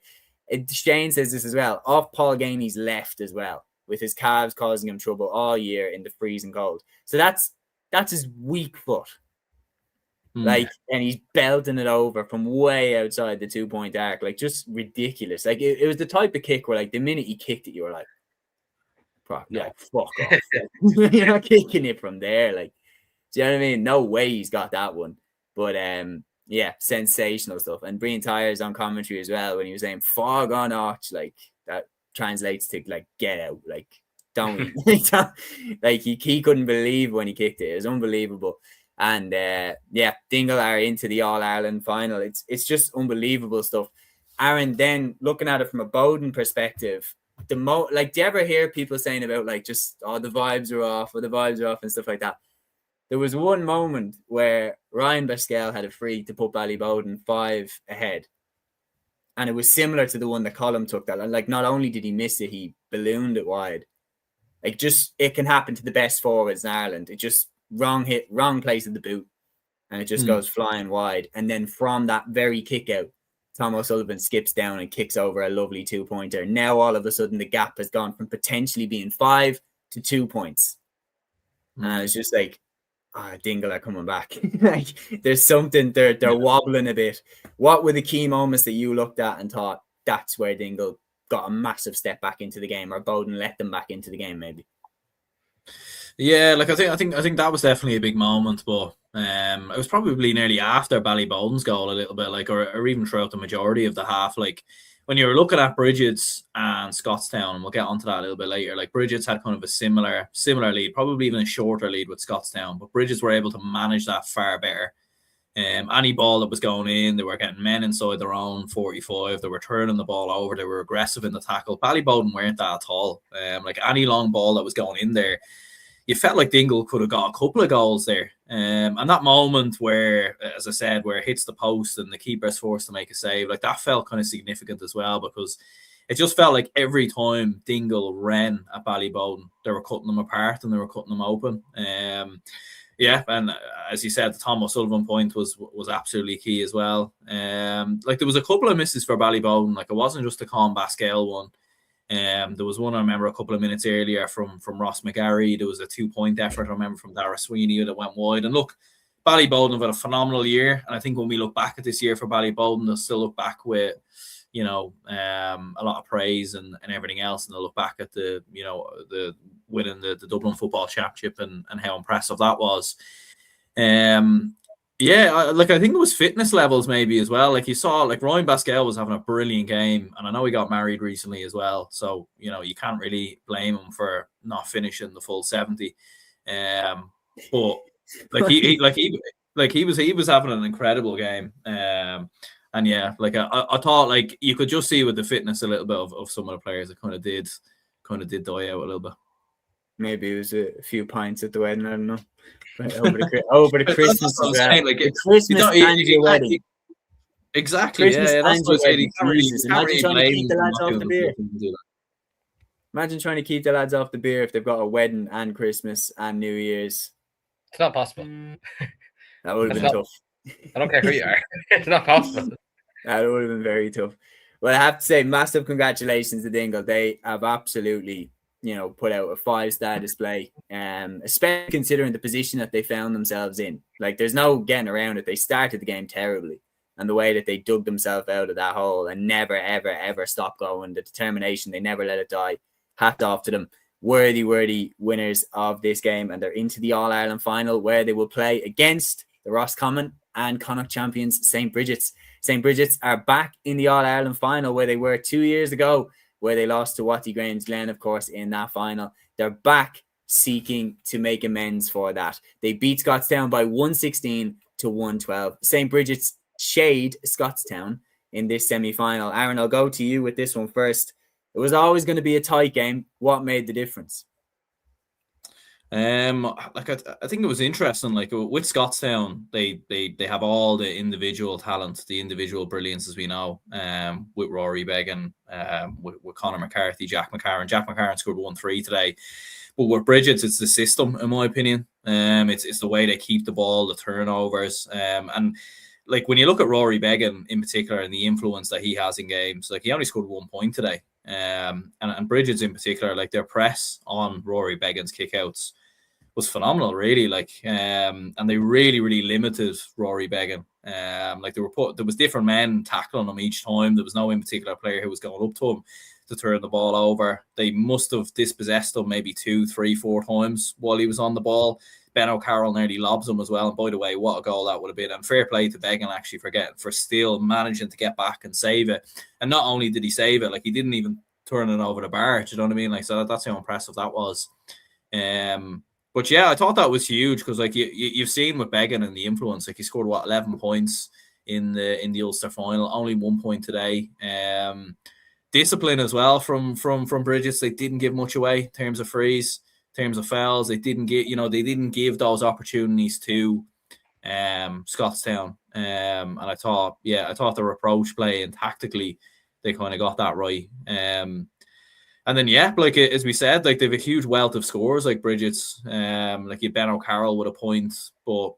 Shane says this as well. Off Paul Ganey's left as well, with his calves causing him trouble all year in the freezing cold. So that's his weak foot. Like, and he's belting it over from way outside the 2-point arc, like just ridiculous. Like it was the type of kick where, like, the minute he kicked it, you were like, fuck off. You're not kicking it from there, like. Do you know what I mean? No way he's got that one. But yeah, sensational stuff. And Brian Tyers on commentary as well when he was saying fog on arch, like that translates to like get out, like don't like he couldn't believe when he kicked it. It was unbelievable. And yeah, Dingle are into the All-Ireland final. It's just unbelievable stuff. Aaron, then looking at it from a Bowden perspective, do you ever hear people saying about like just the vibes are off and stuff like that? There was one moment where Ryan Basquel had a free to put Ballybowden 5 ahead. And it was similar to the one that Colm took that. And like, not only did he miss it, he ballooned it wide. Like, just, it can happen to the best forwards in Ireland. It just wrong hit, wrong place of the boot. And it just goes flying wide. And then from that very kick out, Tom O'Sullivan skips down and kicks over a lovely 2-pointer. Now, all of a sudden, the gap has gone from potentially being 5 to 2 points. And it's just like, Dingle are coming back. Like, there's something, they're wobbling a bit. What were the key moments that you looked at and thought that's where Dingle got a massive step back into the game, or Bowden let them back into the game, maybe? Yeah, like I think that was definitely a big moment, but it was probably nearly after Ballybowden's goal a little bit, like, or even throughout the majority of the half. Like, when you were looking at Brigids and Scottstown, and we'll get onto that a little bit later, like, Brigids had kind of a similar lead, probably even a shorter lead with Scottstown, but Brigids were able to manage that far better. Any ball that was going in, they were getting men inside their own 45, they were turning the ball over, they were aggressive in the tackle. Ballybowden weren't that at all. Like, any long ball that was going in there, you felt like Dingle could have got a couple of goals there. And that moment where, as I said, where it hits the post and the keeper's forced to make a save, like, that felt kind of significant as well, because it just felt like every time Dingle ran at Ballybowden, they were cutting them apart and they were cutting them open. Yeah, and as you said, the Tom O'Sullivan point was absolutely key as well. Like, there was a couple of misses for Ballybowden. Like, it wasn't just the Colm Basquel one. There was one I remember a couple of minutes earlier from Ross McGarry. There was a 2-point effort I remember from Dara Sweeney that went wide. And look, Ballyboden have had a phenomenal year. And I think when we look back at this year for Ballyboden, they'll still look back with, a lot of praise and everything else. And they'll look back at the winning the Dublin Football Championship and how impressive that was. I think it was fitness levels maybe as well. Like you saw, like Ryan Basquel was having a brilliant game, and I know he got married recently as well. So you can't really blame him for not finishing the full 70. But he was having an incredible game. I thought like you could just see with the fitness a little bit of some of the players that kind of did die out a little bit. Maybe it was a few pints at the wedding. I don't know. Over the Christmas, the Christmas and your wedding. Exactly. Christmas That's what wedding. Imagine trying to keep the lads off the beer. Imagine trying to keep the lads off the beer if they've got a wedding and Christmas and New Year's. It's not possible. That would have been tough. I don't care who you are. It's not possible. That would have been very tough. Well, I have to say, massive congratulations to Dingle. They have absolutely, put out a 5-star display, especially considering the position that they found themselves in. Like, there's no getting around it. They started the game terribly, and the way that they dug themselves out of that hole and never, ever, ever stopped going, the determination, they never let it die. Hat off to them. Worthy winners of this game, and they're into the All-Ireland final where they will play against the Roscommon and Connacht champions, St. Brigids. St. Brigids are back in the All-Ireland final where they were 2 years ago, where they lost to Watty Grange Glen, of course, in that final. They're back seeking to make amends for that. They beat Scottstown by 116 to 112. St. Brigids shade Scottstown in this semi-final. Aaron, I'll go to you with this one first. It was always going to be a tight game. What made the difference? I think it was interesting. Like with Scottstown, they have all the individual talent, the individual brilliance, as we know. With Rory Beggan, with Conor McCarthy, Jack McCarran. Jack McCarran scored 1-3 today. But with Brigids, it's the system, in my opinion. It's the way they keep the ball, the turnovers, and like when you look at Rory Beggan in particular and the influence that he has in games, like he only scored 1 point today. And Brigids in particular, like their press on Rory Beggan's kickouts was phenomenal, really. Like, and they really, really limited Rory Beggan. Like there was different men tackling him each time. There was no in particular player who was going up to him to turn the ball over. They must have dispossessed him maybe 2, 3, 4 times while he was on the ball. Ben O'Carroll nearly lobs him as well. And by the way, what a goal that would have been. And fair play to Beggan actually for still managing to get back and save it. And not only did he save it, like he didn't even turn it over the bar. Do you know what I mean? Like, so that's how impressive that was. But yeah, I thought that was huge because like you've seen with Beggan and the influence. Like he scored 11 points in the Ulster final, only 1 point today. Discipline as well from Brigids. They didn't give much away in terms of frees, in terms of fouls. They didn't give those opportunities to Scottstown. And I thought their approach play and tactically they kind of got that right. And then like as we said, like they have a huge wealth of scores like Brigids. Like you Ben O'Carroll with a point, but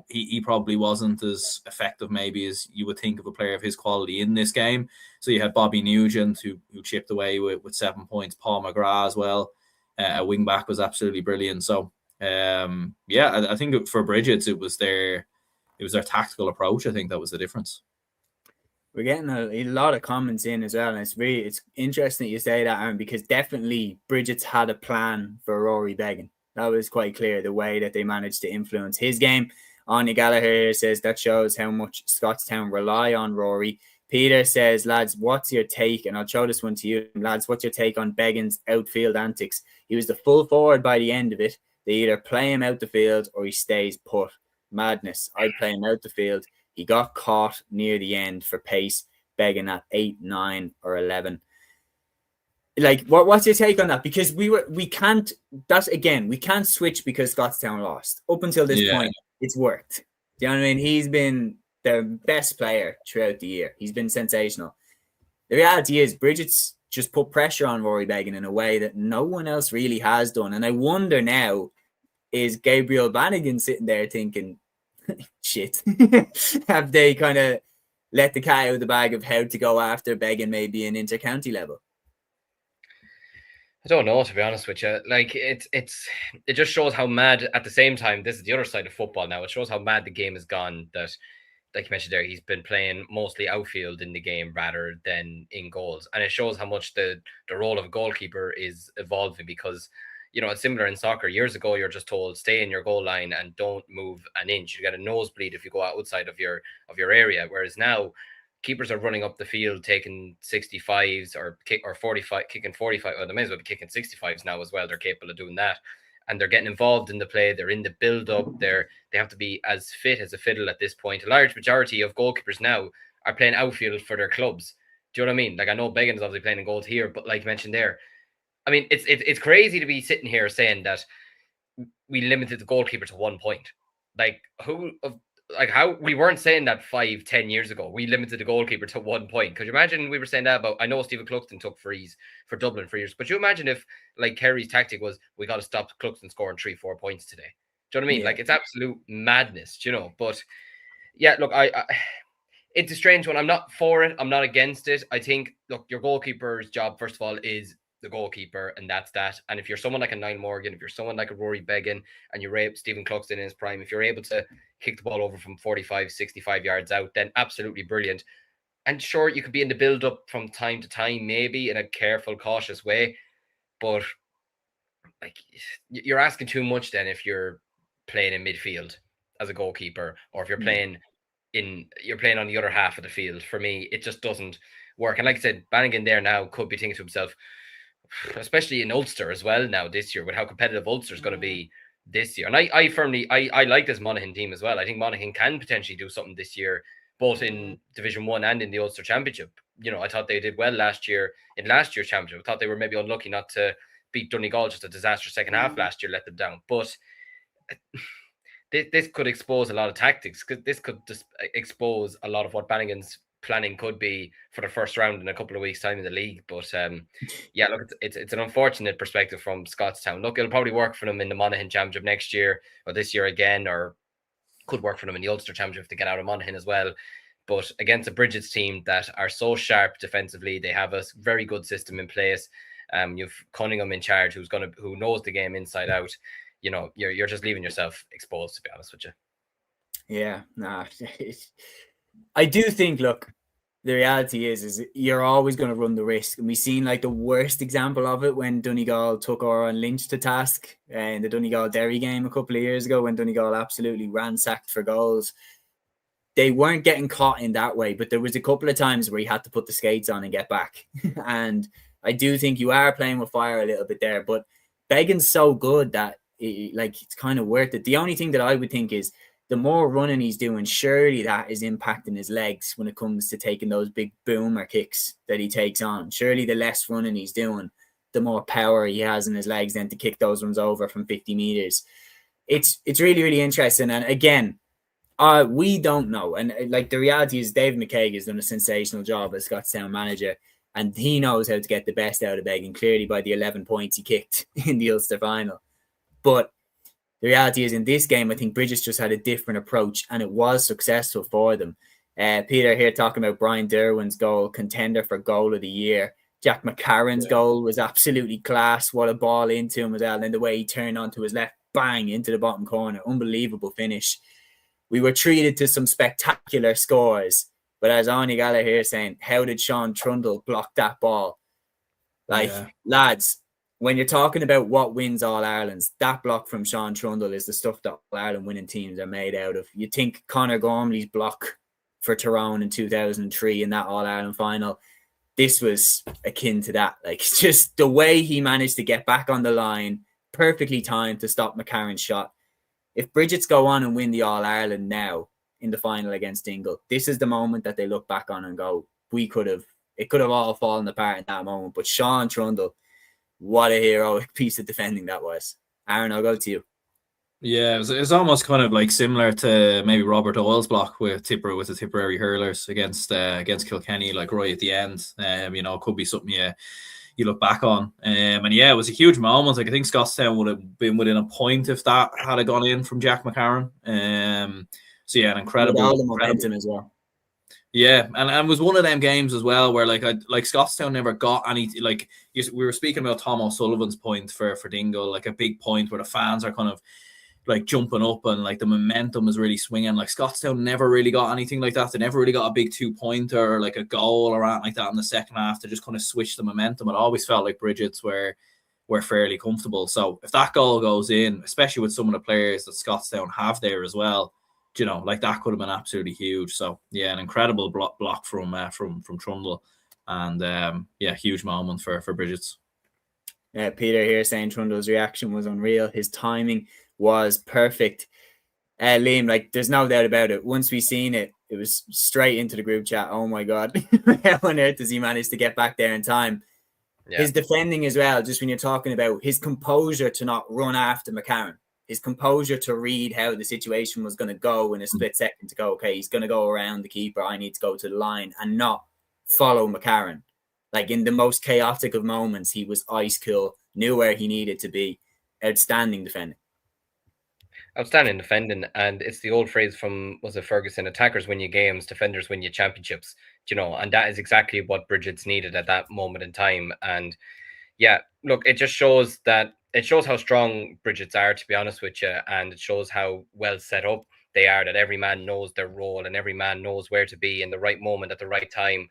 he probably wasn't as effective maybe as you would think of a player of his quality in this game. So you had Bobby Nugent who chipped away with 7 points. Paul McGrath as well. A wing back was absolutely brilliant. So I think for Brigids it was their tactical approach. I think that was the difference. We're getting a lot of comments in as well, and it's interesting that you say that, Aaron, because definitely Brigids had a plan for Rory Beggan. That was quite clear, the way that they managed to influence his game. Anya Gallagher says that shows how much Scottstown rely on Rory. Peter says, lads, what's your take? And I'll show this one to you. Lads, what's your take on Beggan's outfield antics? He was the full forward by the end of it. They either play him out the field or he stays put. Madness. I'd play him out the field. He got caught near the end for pace, Beggan at 8, 9, or 11. Like, what's your take on that? Because we can't switch because Scottstown lost. Up until this point, it's worked. Do you know what I mean? He's been their best player throughout the year. He's been sensational. The reality is, Brigids just put pressure on Rory Beggan in a way that no one else really has done. And I wonder now, is Gabriel Bannigan sitting there thinking, shit, have they kind of let the cat out of the bag of how to go after Beggan maybe in inter-county level? I don't know, to be honest with you. Like it just shows how mad. At the same time, this is the other side of football now. It shows how mad the game has gone. That, like you mentioned there, he's been playing mostly outfield in the game rather than in goals, and it shows how much the role of a goalkeeper is evolving. Because it's similar in soccer. Years ago, you're just told stay in your goal line and don't move an inch. You get a nosebleed if you go outside of your area. Whereas now, keepers are running up the field taking 65s or 45, kicking 45. Well, they may as well be kicking 65s now as well. They're capable of doing that, and they're getting involved in the play. They're in the build-up. They have to be as fit as a fiddle at this point. A large majority of goalkeepers now are playing outfield for their clubs. Do you know what I mean? Like, I know Began is obviously playing in goals here, but like you mentioned there, I mean, it's crazy to be sitting here saying that we limited the goalkeeper to 1 point. Like, how we weren't saying that 5-10 years ago. We limited the goalkeeper to 1 point. Could you imagine we were saying that about? I know Stephen Cluxton took frees for Dublin for years, but you imagine if like Kerry's tactic was we got to stop Cluxton scoring 3-4 points today. Do you know what I mean? Yeah. Like, it's absolute madness, But yeah, look, I it's a strange one. I'm not for it. I'm not against it. I think, look, your goalkeeper's job, first of all, is the goalkeeper, and that's that. And if you're someone like a Niall Morgan, if you're someone like a Rory Began, and you're Stephen Cluxton in his prime, if you're able to kick the ball over from 45, 65 yards out, then absolutely brilliant. And sure, you could be in the build-up from time to time, maybe in a careful, cautious way. But like, you're asking too much then if you're playing in midfield as a goalkeeper, or if you're playing on the other half of the field. For me, it just doesn't work. And like I said, Bannigan there now could be thinking to himself, especially in Ulster as well now this year, with how competitive Ulster is going to be this year. And I firmly like this Monaghan team as well. I think Monaghan can potentially do something this year, both in Division 1 and in the Ulster Championship. I thought they did well last year in last year's championship. I thought they were maybe unlucky not to beat Donegal, just a disastrous second half last year let them down. But this could expose a lot of tactics. This could just expose a lot of what Bannigan's planning could be for the first round in a couple of weeks' time in the league. But yeah, look, it's an unfortunate perspective from Scottstown. Look, it'll probably work for them in the Monaghan Championship next year or this year again, or could work for them in the Ulster Championship to get out of Monaghan as well. But against a Brigids team that are so sharp defensively, they have a very good system in place. You've Cunningham in charge, who knows the game inside out. You're just leaving yourself exposed, to be honest with you. Yeah, nah. I do think, look, the reality is you're always going to run the risk. And we've seen like the worst example of it when Donegal took Oran Lynch to task in the Donegal-Derry game a couple of years ago, when Donegal absolutely ransacked for goals. They weren't getting caught in that way, but there was a couple of times where he had to put the skates on and get back. And I do think you are playing with fire a little bit there, but Began's so good that it's kind of worth it. The only thing that I would think is the more running he's doing, surely that is impacting his legs when it comes to taking those big boomer kicks that he takes on. Surely the less running he's doing, the more power he has in his legs then to kick those ones over from 50 meters. It's really, really interesting. And again, we don't know. And like the reality is Dave McKaig has done a sensational job as Scottstown manager, and he knows how to get the best out of Began, clearly by the 11 points he kicked in the Ulster final. But the reality is in this game, I think Brigids just had a different approach, and it was successful for them. Peter here talking about Brian Derwin's goal, contender for goal of the year. Jack McCarron's goal was absolutely class. What a ball into him as well. And the way he turned onto his left, bang, into the bottom corner. Unbelievable finish. We were treated to some spectacular scores. But as Anya Gallagher here saying, how did Sean Trundle block that ball? Lads, when you're talking about what wins All-Irelands, that block from Sean Trundle is the stuff that All-Ireland winning teams are made out of. You think Conor Gormley's block for Tyrone in 2003 in that All-Ireland final, this was akin to that. Like, just the way he managed to get back on the line, perfectly timed to stop McCarron's shot. If Brigids go on and win the All-Ireland now in the final against Dingle, this is the moment that they look back on and go, it could have all fallen apart in that moment. But Sean Trundle, what a heroic piece of defending that was. Aaron, I'll go to you. Yeah, it was almost kind of like similar to maybe Robert Doyle's block with the Tipperary hurlers against Kilkenny, like right at the end. Could be something you look back on. And yeah, it was a huge moment. Like, I think Scottstown would have been within a point if that had gone in from Jack McCarron. So yeah, an incredible momentum as well. Yeah, and it was one of them games as well where like Scottstown never got any like we were speaking about Tom O'Sullivan's point for Dingle, like a big point where the fans are kind of like jumping up and like the momentum is really swinging. Like Scottstown never really got anything like that. They never really got a big 2-pointer or like a goal or anything like that in the second half to just kind of switch the momentum. It always felt like Brigids were fairly comfortable. So if that goal goes in, especially with some of the players that Scottstown have there as well, you know, like that could have been absolutely huge. So yeah, an incredible block from Trundle, and huge moment for Brigids. Peter here saying Trundle's reaction was unreal. His timing was perfect. Liam, like there's no doubt about it. Once we seen it, it was straight into the group chat. Oh my God, how on earth does he manage to get back there in time? Yeah. His defending as well, just when you're talking about his composure to not run after McCarron, his composure to read how the situation was going to go in a split second to go, okay, he's going to go around the keeper. I need to go to the line and not follow McCarron. Like in the most chaotic of moments, he was ice cool, knew where he needed to be. Outstanding defending. Outstanding defending, and it's the old phrase from, was it Ferguson, attackers win you games, defenders win you championships, you know, and that is exactly what Brigids needed at that moment in time. And yeah, look, it just shows how strong Brigids are, to be honest with you, and it shows how well set up they are, that every man knows their role and every man knows where to be in the right moment at the right time.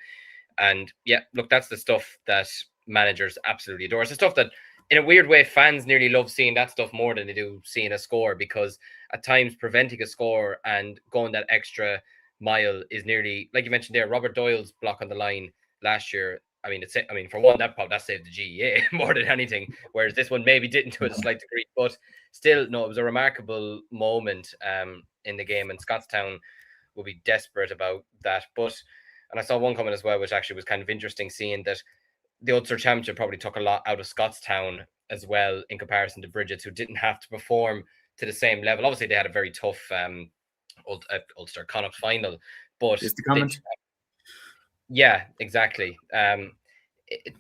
And yeah, look, that's the stuff that managers absolutely adore. It's the stuff that, in a weird way, fans nearly love seeing that stuff more than they do seeing a score, because at times preventing a score and going that extra mile is nearly, like you mentioned there, Robert Doyle's block on the line last year. I mean, for one, that saved the GEA more than anything, whereas this one maybe didn't to a slight degree, but still, no, it was a remarkable moment in the game, and Scottstown will be desperate about that. And I saw one comment as well, which actually was kind of interesting, seeing that the Ulster Championship probably took a lot out of Scottstown as well in comparison to Brigids, who didn't have to perform to the same level. Obviously, they had a very tough Ulster Connacht final, but just the comment. Yeah, exactly.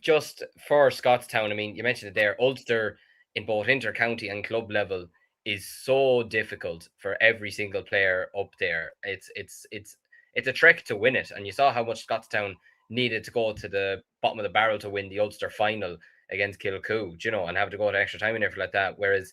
Just for Scottstown, I mean, you mentioned it there. Ulster in both inter-county and club level is so difficult for every single player up there. It's a trek to win it, and you saw how much Scottstown needed to go to the bottom of the barrel to win the Ulster final against Kilcoo, you know, and have to go to extra time and everything like that. Whereas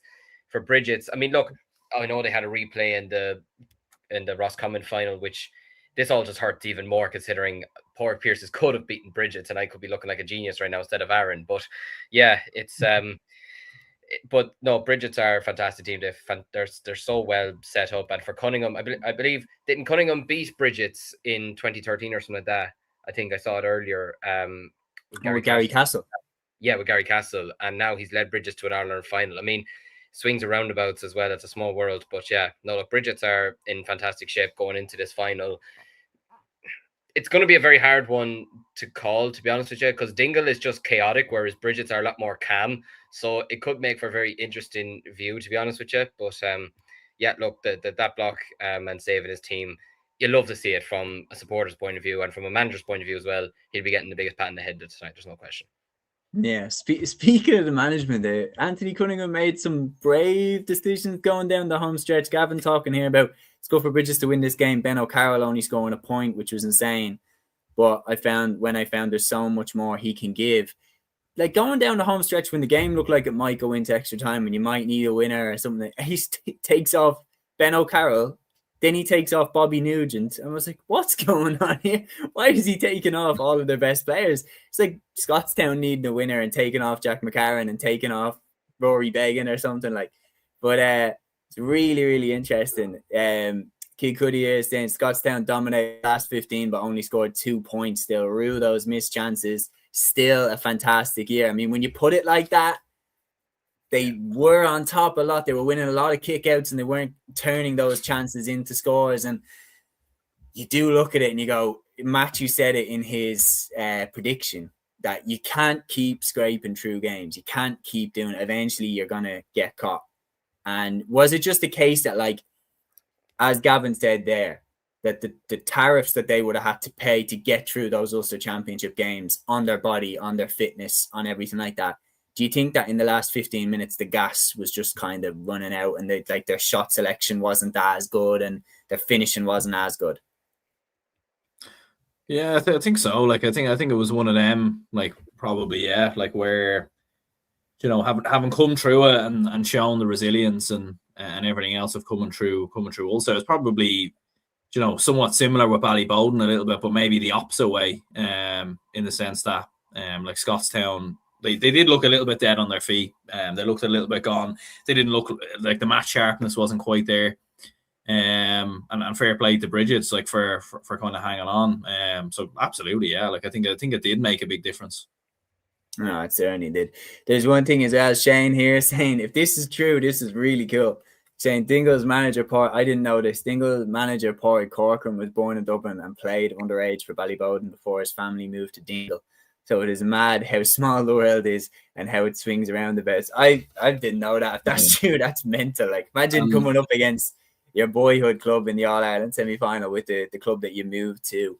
for Brigids, I mean, look, I know they had a replay in the Roscommon final, which this all just hurts even more, considering Pádraig Pearses could have beaten Brigids and I could be looking like a genius right now instead of Aaron. But yeah, it's but no, Brigids are a fantastic team. They're so well set up. And for Cunningham, I believe, didn't Cunningham beat Brigids in 2013 or something like that? I think I saw it earlier. With Gary Castle. Yeah, with Gary Castle. And now he's led Brigids to an Ireland final. I mean, swings and roundabouts as well. It's a small world. But yeah, no, look, Brigids are in fantastic shape going into this final. It's going to be a very hard one to call, to be honest with you, because Dingle is just chaotic, whereas Brigids are a lot more calm. So it could make for a very interesting view, to be honest with you. But yeah, look, that block and saving his team, you love to see it from a supporter's point of view and from a manager's point of view as well. He'll be getting the biggest pat in the head tonight. There's no question. Yeah, speaking of the management, Anthony Cunningham made some brave decisions going down the home stretch. Gavin talking here about let's go for Brigids to win this game. Ben O'Carroll only scoring a point, which was insane. But I found there's so much more he can give. Like going down the home stretch when the game looked like it might go into extra time and you might need a winner or something, he takes off Ben O'Carroll. Then he takes off Bobby Nugent. And I was like, what's going on here? Why is he taking off all of their best players? It's like Scottstown needing a winner and taking off Jack McCarron and taking off Rory Began or something like. But it's really, really interesting. Kilcuddy is saying Scottstown dominated the last 15 but only scored 2 points still. Rue those missed chances. Still a fantastic year. I mean, when you put it like that, they were on top a lot. They were winning a lot of kickouts and they weren't turning those chances into scores. And you do look at it and you go, Matthew said it in his prediction that you can't keep scraping through games. You can't keep doing it. Eventually you're going to get caught. And was it just a case that, like, as Gavin said there, that the tariffs that they would have had to pay to get through those Ulster Championship games on their body, on their fitness, on everything like that, do you think that in the last 15 minutes, the gas was just kind of running out and their shot selection wasn't as good and their finishing wasn't as good? Yeah, I think so. Like I think it was one of them. Like probably like where having come through it and shown the resilience and everything else of coming through also. It's probably somewhat similar with Ballybowden a little bit, but maybe the opposite way. In the sense that like Scottstown, they did look a little bit dead on their feet. They looked a little bit gone. They didn't look like the match sharpness wasn't quite there. And fair play to Brigids, like for kind of hanging on. So absolutely, yeah. Like I think it did make a big difference. No, it certainly did. There's one thing as well, Shane here saying, if this is true, this is really cool. Saying Dingle's manager, I didn't know this. Dingle's manager, Pádraig Corcoran, was born in Dublin and played underage for Ballybowden before his family moved to Dingle. So it is mad how small the world is and how it swings around the best. I didn't know that. If that's true, that's mental. Like, imagine coming up against your boyhood club in the All-Ireland semi-final with the club that you moved to.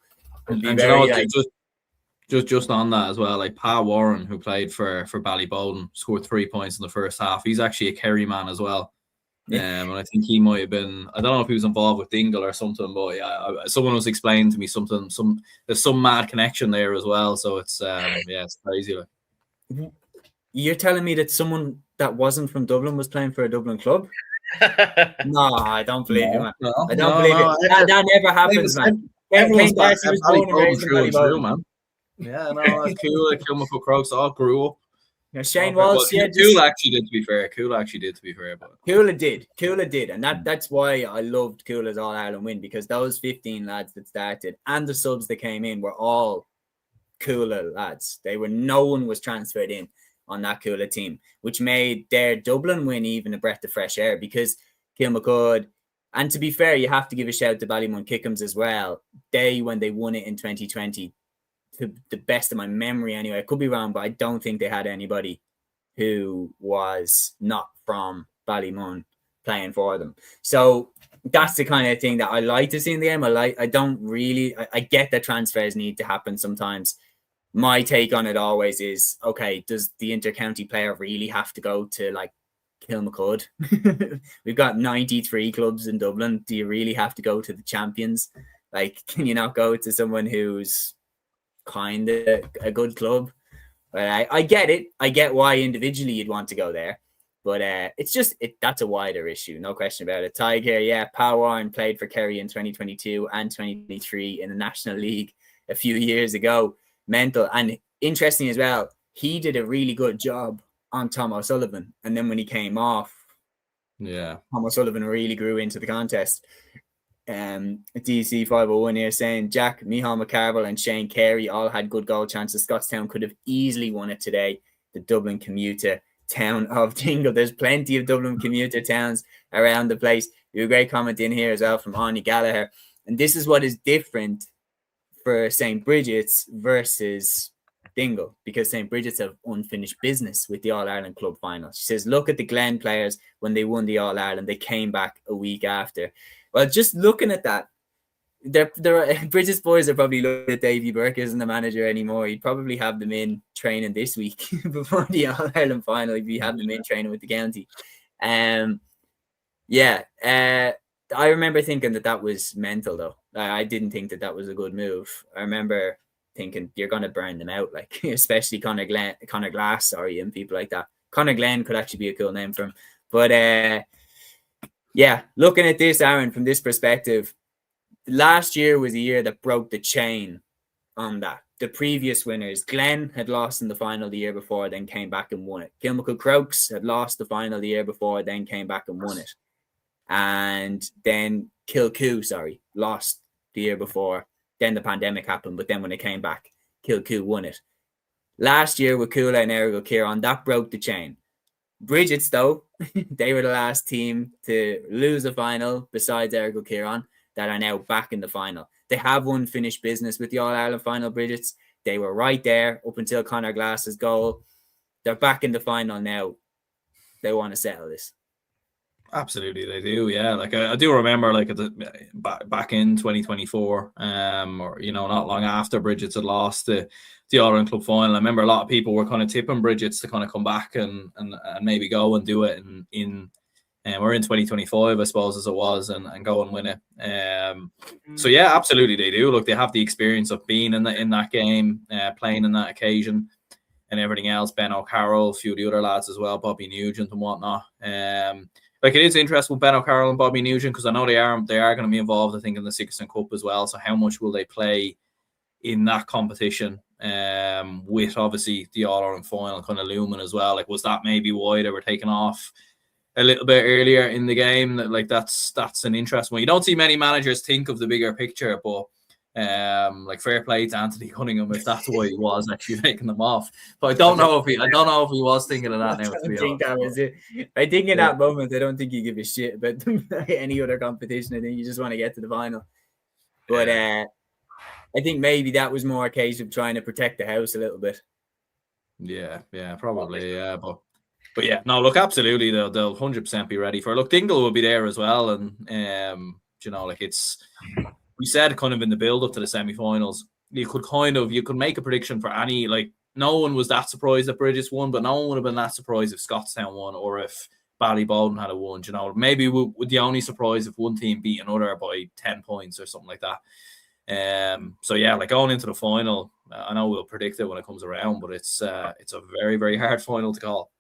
Just on that as well, like Pa Warren, who played for Ballybowden, scored 3 points in the first half. He's actually a Kerry man as well. And I think he might have been, I don't know if he was involved with Dingle or something, but yeah, someone was explaining to me there's some mad connection there as well. So it's it's crazy. Like. You're telling me that someone that wasn't from Dublin was playing for a Dublin club? No, I don't believe you, man. I don't believe it. That never happens, man. Everyone's true, man. Yeah, no, that's cool. Like Kilmacud Crokes all grew up. Shane Walsh, Cool actually did, to be fair. But Cúilín did, and that's why I loved Cúilín's All-Ireland win, because those 15 lads that started and the subs that came in were all Cúilín lads. No one was transferred in on that Cúilín team, which made their Dublin win even a breath of fresh air, because Kilmacud, and to be fair, you have to give a shout to Ballymun Kickham's as well. When they won it in 2020, to the best of my memory anyway, I could be wrong, but I don't think they had anybody who was not from Ballymun playing for them. So that's the kind of thing that I like to see in the game. I get that transfers need to happen sometimes. My take on it always is, okay, does the inter-county player really have to go to like Kilmacud? We've got 93 clubs in Dublin. Do you really have to go to the champions? Like, can you not go to someone who's kind of a good club? But I get it. I get why individually you'd want to go there, but that's a wider issue, no question about it. Tig here, Pa Warren played for Kerry in 2022 and 2023 in the National League a few years ago. Mental. And interesting as well, he did a really good job on Tom O'Sullivan, and then when he came off, Tom O'Sullivan really grew into the contest. DC 501 here saying Jack, Micheál McCarville and Shane Carey all had good goal chances. Scottstown could have easily won it today. The Dublin commuter town of Dingle. There's plenty of Dublin commuter towns around the place. You have a great comment in here as well from Anya Gallagher. And this is what is different for St. Brigids versus Dingle, because St. Brigids have unfinished business with the All-Ireland club final. She says, look at the Glen players when they won the All-Ireland. They came back a week after. Well, just looking at that, British boys are probably looking at Davy Burke isn't the manager anymore. He'd probably have them in training this week before the All-Ireland final. If he had them in training with the county. I remember thinking that was mental, though. I didn't think that was a good move. I remember thinking you're going to burn them out, like especially Conor Glass, and people like that. Conor Glenn could actually be a cool name for him. But looking at this, Aaron, from this perspective, last year was a year that broke the chain on that. The previous winners, Glen had lost in the final the year before, then came back and won it. Kilmacud Crokes had lost the final the year before, then came back and won it. And then Kilcoo, lost the year before. Then the pandemic happened, but then when it came back, Kilcoo won it. Last year with Cúilín and Errigal Ciarán, that broke the chain. Brigids, though, they were the last team to lose a final besides Errigal Ciarán that are now back in the final. They have unfinished business with the All-Ireland final, Brigids. They were right there up until Conor Glass's goal. They're back in the final now. They want to settle this. Absolutely, they do. Yeah, like I do remember, like back in 2024, or not long after Brigids had lost the All-Ireland Club final. I remember a lot of people were kind of tipping Brigids to kind of come back and maybe go and do it in we're in 2025, I suppose, as it was, and go and win it. So yeah, absolutely they do. Look, they have the experience of being in that game, playing in that occasion, and everything else. Ben O'Carroll, a few of the other lads as well, Bobby Nugent and whatnot. Like, it is interesting with Ben O'Carroll and Bobby Nugent, because I know they are going to be involved, I think, in the Sigerson Cup as well. So how much will they play in that competition? With obviously the All-Ireland final kind of looming as well. Like, was that maybe why they were taken off a little bit earlier in the game? Like, that's an interesting one. You don't see many managers think of the bigger picture, but like, fair play to Anthony Cunningham if that's why he was actually taking them off. But I don't know if he was thinking of that now. I think in that moment, I don't think you give a shit about any other competition. I think you just want to get to the final. But I think maybe that was more a case of trying to protect the house a little bit. Yeah, probably. Yeah, but yeah, no, look, absolutely, they'll 100% be ready for it. Look, Dingle will be there as well, and like, we said kind of in the build up to the semi-finals, you could make a prediction for any, like, no one was that surprised that Brigids won, but no one would have been that surprised if Scottstown won or if Ballybolden had won. Maybe would the only surprise if one team beat another by 10 points or something like that. So yeah, like, going into the final, I know we'll predict it when it comes around, but it's a very, very hard final to call.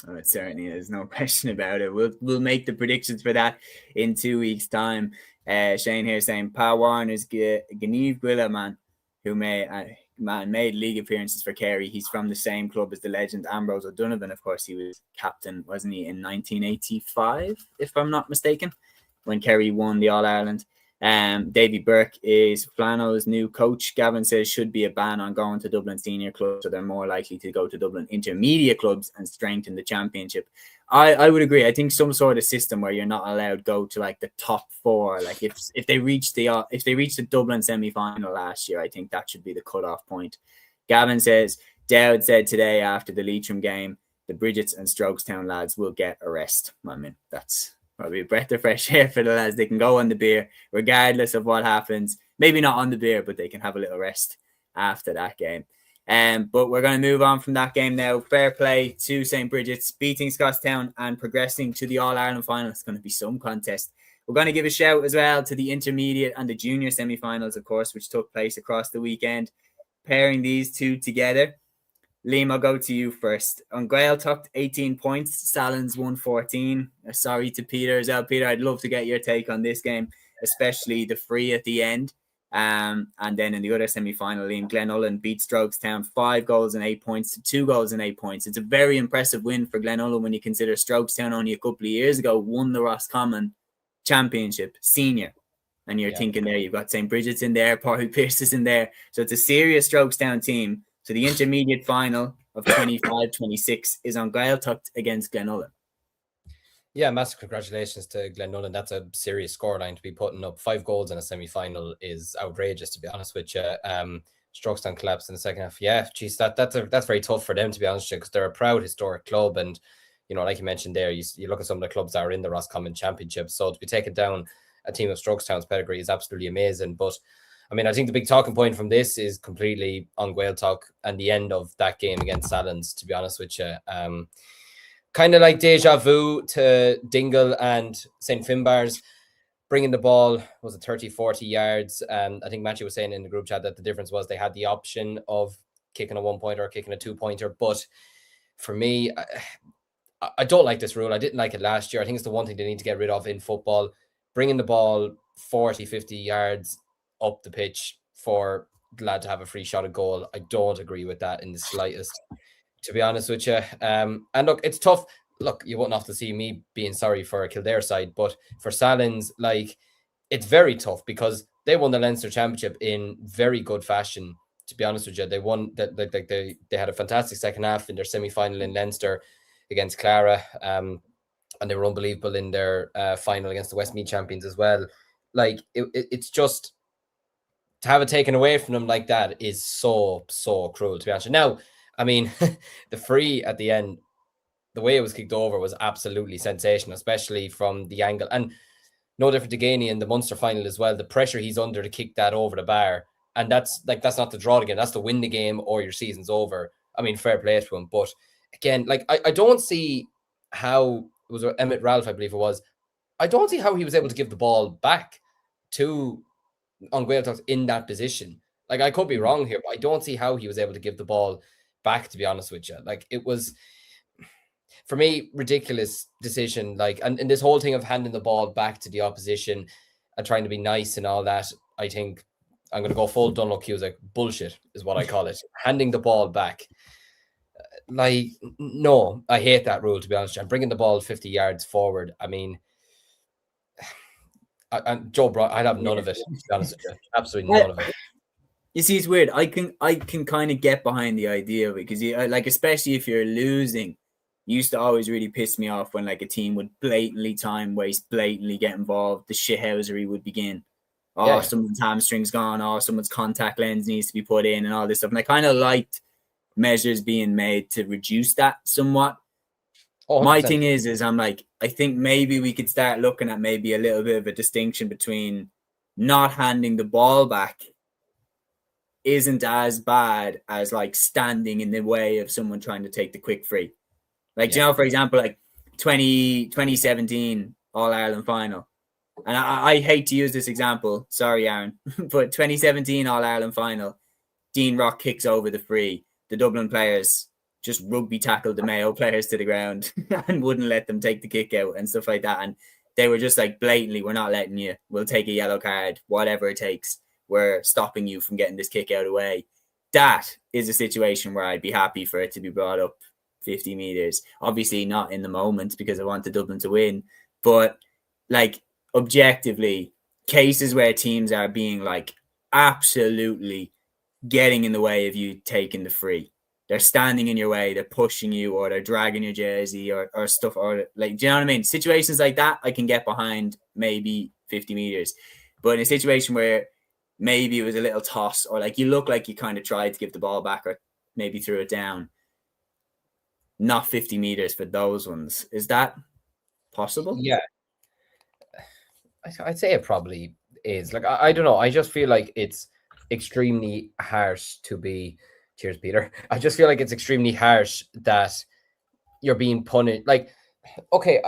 Oh, it certainly is, no question about it. We'll make the predictions for that in 2 weeks' time. Shane here saying Pa Warner's Gnieve Gwilla, who made league appearances for Kerry. He's from the same club as the legend Ambrose O'Donovan. Of course, he was captain, wasn't he, in 1985, if I'm not mistaken, when Kerry won the All-Ireland. Davy Burke is Flano's new coach. Gavin says should be a ban on going to Dublin senior clubs, so they're more likely to go to Dublin intermediate clubs and strengthen the championship. I would agree. I think some sort of system where you're not allowed to go to, like, the top four. Like, if they reached the Dublin semi-final last year, I think that should be the cutoff point. Gavin says Dowd said today after the Leitrim game, the Brigids and Strokestown lads will get a rest. I mean, that's probably a breath of fresh air for the lads. They can go on the beer regardless of what happens. Maybe not on the beer, but they can have a little rest after that game. But we're going to move on from that game now. Fair play to St. Brigids, beating Scottstown and progressing to the All-Ireland final. It's going to be some contest. We're going to give a shout as well to the intermediate and the junior semi-finals, of course, which took place across the weekend. Pairing these two together, Liam, I'll go to you first. On Gael tucked 18 points, Salins 114. Sorry to Peter as well. Peter, I'd love to get your take on this game, especially the free at the end. And then in the other semi-final, Liam, Glenullen beat Strokestown 5 goals and 8 points to 2 goals and 8 points. It's a very impressive win for Glenullen when you consider Strokestown only a couple of years ago won the Roscommon Championship Senior. And you're thinking there, you've got St. Brigids in there, Parry Pierce is in there. So it's a serious Strokestown team. So the intermediate final of 25-26 is on Gaeltacht against Glenullen. Yeah, massive congratulations to Glenullen. That's a serious scoreline to be putting up. 5 goals in a semi-final is outrageous, to be honest with you. Strokestown collapsed in the second half. Yeah, geez, that's very tough for them, to be honest with you, because they're a proud historic club. And, like you mentioned there, you look at some of the clubs that are in the Roscommon Championship. So to be taken down a team of Strokestown's pedigree is absolutely amazing. But I mean, I think the big talking point from this is completely on Gaeltacht and the end of that game against Salins, to be honest with you. Kind of like deja vu to Dingle and St. Finbarr's, bringing the ball, was it 30, 40 yards? I think Matthew was saying in the group chat that the difference was they had the option of kicking a 1-pointer or kicking a 2-pointer. But for me, I don't like this rule. I didn't like it last year. I think it's the one thing they need to get rid of in football. Bringing the ball 40, 50 yards up the pitch for the lad to have a free shot at goal. I don't agree with that in the slightest, to be honest with you. And look, it's tough. Look, you wouldn't have to see me being sorry for Kildare side, but for Salins, like, it's very tough because they won the Leinster Championship in very good fashion, to be honest with you. They won that. They had a fantastic second half in their semi-final in Leinster against Clara, and they were unbelievable in their final against the Westmeath champions as well. Like, it's just, to have it taken away from them like that is so cruel, to be honest. Now, I mean, the free at the end, the way it was kicked over was absolutely sensational, especially from the angle. And no different to Gainey in the Munster final as well. The pressure he's under to kick that over the bar. And that's not to draw the game. That's to win the game or your season's over. I mean, fair play to him. But again, like, I don't see how it was Emmett Ralph, I believe it was. I don't see how he was able to give the ball back to on Gaeltacht in that position. Like, I could be wrong here, but I don't see how he was able to give the ball back, to be honest with you. Like, it was, for me, ridiculous decision. Like, and this whole thing of handing the ball back to the opposition and trying to be nice and all that, I think I'm going to go full Dunlop Cusack. Bullshit is what I call it. Handing the ball back. Like, no, I hate that rule, to be honest. I'm bringing the ball 50 yards forward. I mean, and Joe Brown, I'd have none of it, to be honest with you. Absolutely none of it. You see, it's weird. I can kind of get behind the idea of it because, like, especially if you're losing, it used to always really piss me off when like a team would blatantly time waste, blatantly get involved. The shithousery would begin. Oh, someone's hamstring's gone. Oh, someone's contact lens needs to be put in and all this stuff. And I kind of liked measures being made to reduce that somewhat. Oh, my thing is I'm like, I think maybe we could start looking at maybe a little bit of a distinction between not handing the ball back isn't as bad as like standing in the way of someone trying to take the quick free. Like, you know, for example, like 2017 All-Ireland final. And I hate to use this example. Sorry, Aaron. But 2017 All-Ireland final, Dean Rock kicks over the free. The Dublin players just rugby tackled the Mayo players to the ground and wouldn't let them take the kick out and stuff like that. And they were just like, blatantly, we're not letting you. We'll take a yellow card, whatever it takes. We're stopping you from getting this kick out away. That is a situation where I'd be happy for it to be brought up 50 meters. Obviously not in the moment because I want the Dublin to win. But like objectively, cases where teams are being like absolutely getting in the way of you taking the free. They're standing in your way, they're pushing you, or they're dragging your jersey or stuff, or like, do you know what I mean? Situations like that, I can get behind maybe 50 meters. But in a situation where maybe it was a little toss, or like you look like you kind of tried to give the ball back or maybe threw it down, not 50 meters for those ones. Is that possible? Yeah. I'd say it probably is. Like, I don't know. I just feel like it's extremely harsh to be... Cheers, Peter. I just feel like it's extremely harsh that you're being punished. Like, okay,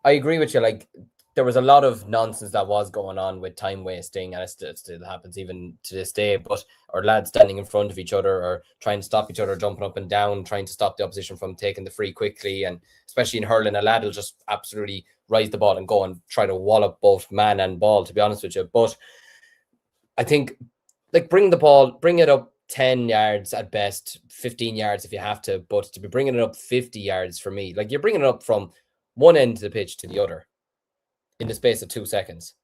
I agree with you. Like, there was a lot of nonsense that was going on with time wasting, and it still happens even to this day. But or lads standing in front of each other or trying to stop each other, jumping up and down, trying to stop the opposition from taking the free quickly. And especially in hurling, a lad will just absolutely rise the ball and go and try to wallop both man and ball, to be honest with you. But I think, like, bring it up 10 yards at best, 15 yards if you have to, but to be bringing it up 50 yards for me, like, you're bringing it up from one end of the pitch to the other in the space of 2 seconds.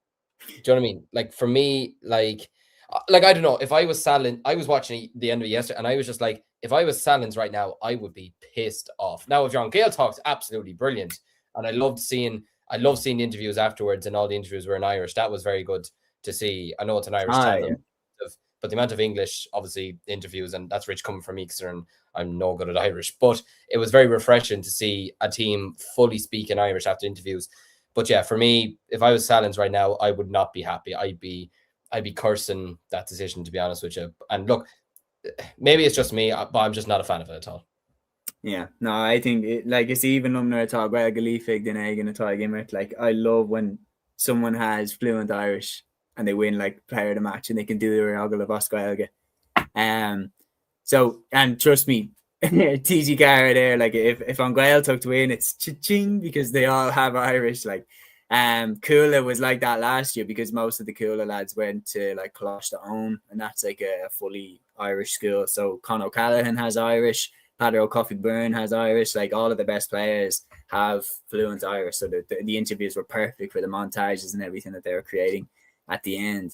Do you know what I mean? Like, for me, like I don't know, if I was Salins, I was watching the end of it yesterday, and I was just like, if I was Salins right now, I would be pissed off. Now, if you're on Gaeltacht, absolutely brilliant, and I loved seeing the interviews afterwards, and all the interviews were in Irish. That was very good to see. I know it's an Irish channel. Yeah. But the amount of English, obviously, interviews, and that's rich coming from me because I'm no good at Irish. But it was very refreshing to see a team fully speaking Irish after interviews. But yeah, for me, if I was Salins right now, I would not be happy. I'd be cursing that decision, to be honest with you. And look, maybe it's just me, but I'm just not a fan of it at all. Yeah, no, I think it's even number talk about Galifig den Egg and a Gimmer. Like, I love when someone has fluent Irish and they win like player of the match and they can do the Reogel of Oscar Elga. So, and trust me, TG Gara there, like if on Gaeltacht to win, it's cha-ching because they all have Irish. Like, Cúilín was like that last year because most of the Cúilín lads went to like Closh to Own, and that's like a fully Irish school. So Con O'Callaghan has Irish, Padre O'Coffey Byrne has Irish. Like, all of the best players have fluent Irish. So the interviews were perfect for the montages and everything that they were creating at the end.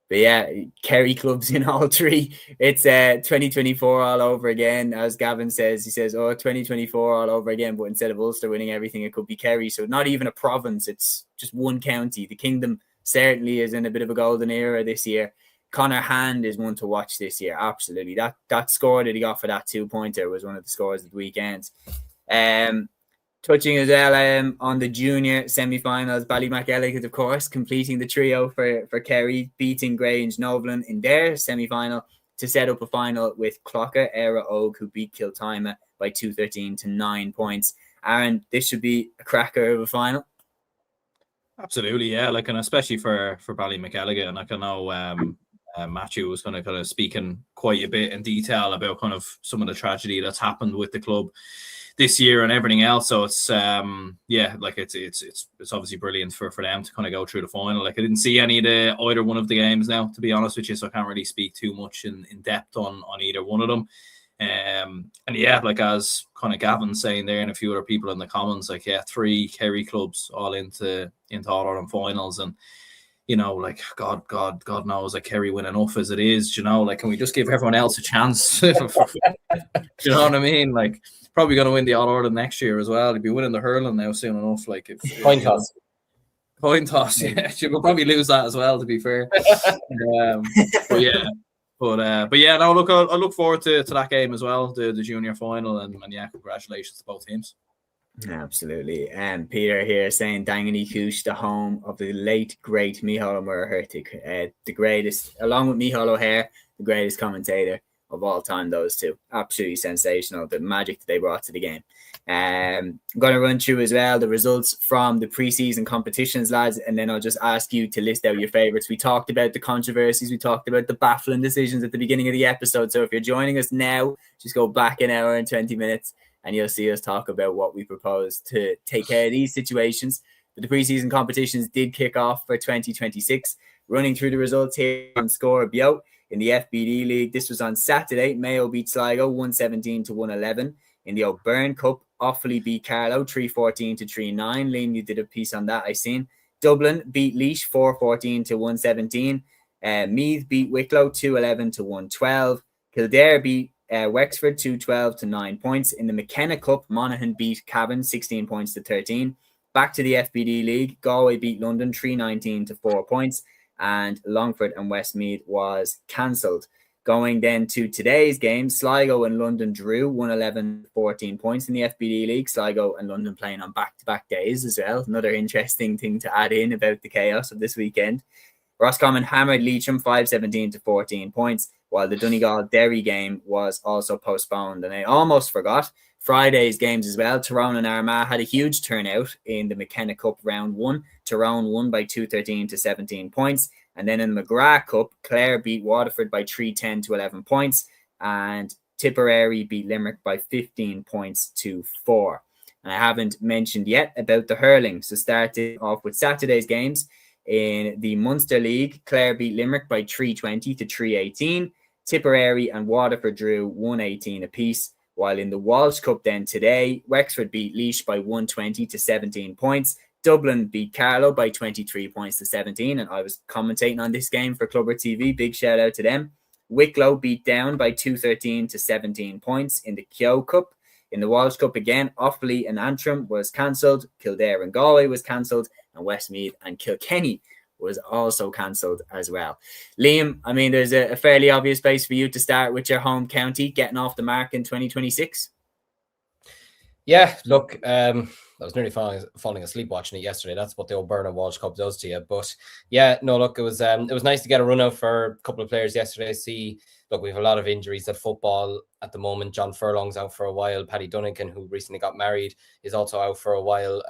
But yeah, Kerry clubs in all three. It's 2024 all over again. As Gavin says, he says, 2024 all over again, but instead of Ulster winning everything, it could be Kerry. So not even a province, it's just one county. The Kingdom certainly is in a bit of a golden era this year. Conor Hand is one to watch this year, absolutely. That score that he got for that 2-pointer was one of the scores of the weekend. Touching as well on the junior semi-finals, Ballymac-Ellicott, of course, completing the trio for Kerry, beating Grange Noblin in their semi-final to set up a final with Clocker, Era Og, who beat Kiltima by 213 to 9 points. Aaron, this should be a cracker of a final. Absolutely, yeah. Like, and especially for Ballymacalligan, like I know Matthew was kind of speaking quite a bit in detail about kind of some of the tragedy that's happened with the club this year and everything else. So it's like it's obviously brilliant for them to kind of go through the final. Like, I didn't see either one of the games now, to be honest with you, so I can't really speak too much in depth on either one of them. And yeah, like as kind of Gavin saying there and a few other people in the comments, like, yeah, 3 Kerry clubs all into All-Ireland finals, and you know, like God knows, like Kerry win enough as it is, you know, like, can we just give everyone else a chance? You know what I mean? Like, probably going to win the All-Ireland next year as well. He'd be winning the hurling now soon enough. Like, if Coin toss. Coin toss, yeah. We'll probably lose that as well, to be fair. But yeah. But yeah, no, look, I look forward to that game as well, the junior final, and yeah, congratulations to both teams. Absolutely. And Peter here saying Dangany Cooch, the home of the late great Micheál O'Murray, the greatest, along with Micheál O'Hare, the greatest commentator of all time. Those two, absolutely sensational. The magic that they brought to the game. I'm going to run through as well the results from the preseason competitions, lads, and then I'll just ask you to list out your favorites. We talked about the controversies, we talked about the baffling decisions at the beginning of the episode, so if you're joining us now, just go back an hour and 20 minutes and you'll see us talk about what we propose to take care of these situations. But the preseason competitions did kick off for 2026. Running through the results here on Score Bio in the FBD League, this was on Saturday. Mayo beat Sligo 117 to 111. In the O'Byrne Cup, Offaly beat Carlow 314 to 3-9. Liam, you did a piece on that, I seen. Dublin beat Laois 414 to 117. Meath beat Wicklow 211 to 112. Kildare beat Wexford 212 to 9 points. In the McKenna Cup, Monaghan beat Cavan 16 points to 13. Back to the FBD League, Galway beat London 319 to 4 points. And Longford and Westmeath was cancelled. Going then to today's game, Sligo and London drew 111 14 points in the FBD League. Sligo and London playing on back-to-back days as well. Another interesting thing to add in about the chaos of this weekend. Roscommon hammered Leitrim 517 to 14 points, while the Donegal-Derry game was also postponed. And I almost forgot Friday's games as well. Tyrone and Armagh had a huge turnout in the McKenna Cup round 1. Tyrone won by 213 to 17 points. And then in the McGrath Cup, Clare beat Waterford by 310 to 11 points. And Tipperary beat Limerick by 15 points to 4. And I haven't mentioned yet about the hurling. So starting off with Saturday's games. In the Munster League, Clare beat Limerick by 320 to 318. Tipperary and Waterford drew 118 apiece. While in the Walsh Cup then today, Wexford beat Laois by 120 to 17 points. Dublin beat Carlow by 23 points to 17, and I was commentating on this game for Clubber TV. Big shout out to them. Wicklow beat Down by 213 to 17 points in the Keogh Cup. In the Walsh Cup again, Offaly and Antrim was cancelled. Kildare and Galway was cancelled, and Westmeath and Kilkenny was also cancelled as well. Liam, I mean, there's a fairly obvious place for you to start with your home county getting off the mark in 2026. Yeah, look, I was nearly falling asleep watching it yesterday. That's what the O'Byrne Walsh Cup does to you. But yeah, no, look, it was nice to get a run out for a couple of players yesterday. Look, we have a lot of injuries at football at the moment. John Furlong's out for a while. Paddy Dunnigan, who recently got married, is also out for a while.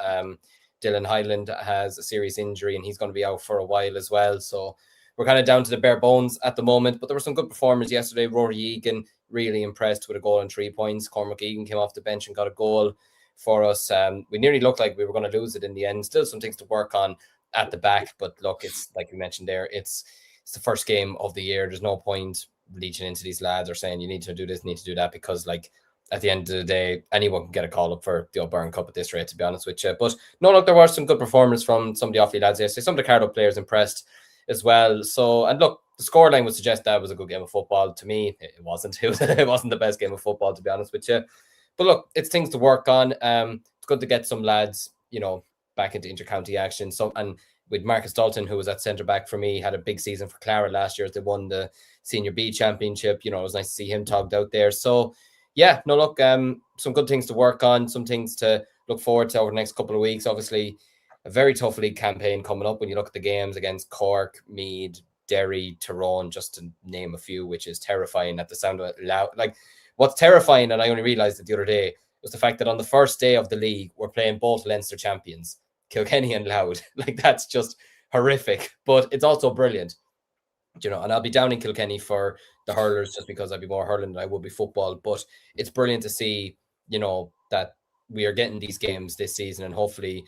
Dylan Highland has a serious injury and he's going to be out for a while as well. So we're kind of down to the bare bones at the moment. But there were some good performers yesterday. Rory Egan, really impressed with a goal and 3 points. Cormac Egan came off the bench and got a goal for us. We nearly looked like we were going to lose it in the end. Still some things to work on at the back. But look, it's like you mentioned there, it's the first game of the year. There's no point leeching into these lads or saying you need to do this, need to do that, because like at the end of the day, anyone can get a call up for the O'Byrne Cup at this rate, to be honest with you. But no, look, there were some good performers from some of the Offaly lads yesterday. Some of the Carlow players impressed as well. So, and look, the scoreline would suggest that was a good game of football. To me, it wasn't. It wasn't the best game of football, to be honest with you. But look, it's things to work on. It's good to get some lads, back into inter-county action. And with Marcus Dalton, who was at centre-back for me, had a big season for Clara last year as they won the Senior B Championship. It was nice to see him togged out there. So, yeah, no, look, some good things to work on, some things to look forward to over the next couple of weeks. Obviously, a very tough league campaign coming up when you look at the games against Cork, Meath, Derry, Tyrone, just to name a few, which is terrifying at the sound of it loud. Like, what's terrifying, and I only realised it the other day, was the fact that on the first day of the league, we're playing both Leinster champions, Kilkenny and Louth. Like, that's just horrific, but it's also brilliant. You know, and I'll be down in Kilkenny for the hurlers just because I'd be more hurling than I would be football. But it's brilliant to see, you know, that we are getting these games this season, and hopefully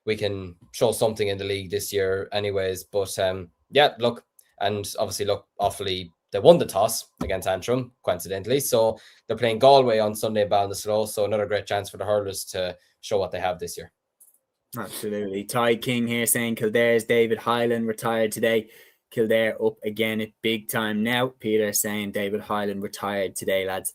we can show something in the league this year anyways. But yeah, look, and obviously look, awfully, they won the toss against Antrim, coincidentally. So they're playing Galway on Sunday, Ballinasloe. So another great chance for the hurlers to show what they have this year. Absolutely. Ty King here saying Kildare's David Hyland retired today. Kildare up again at big time now. Peter saying David Hyland retired today, lads.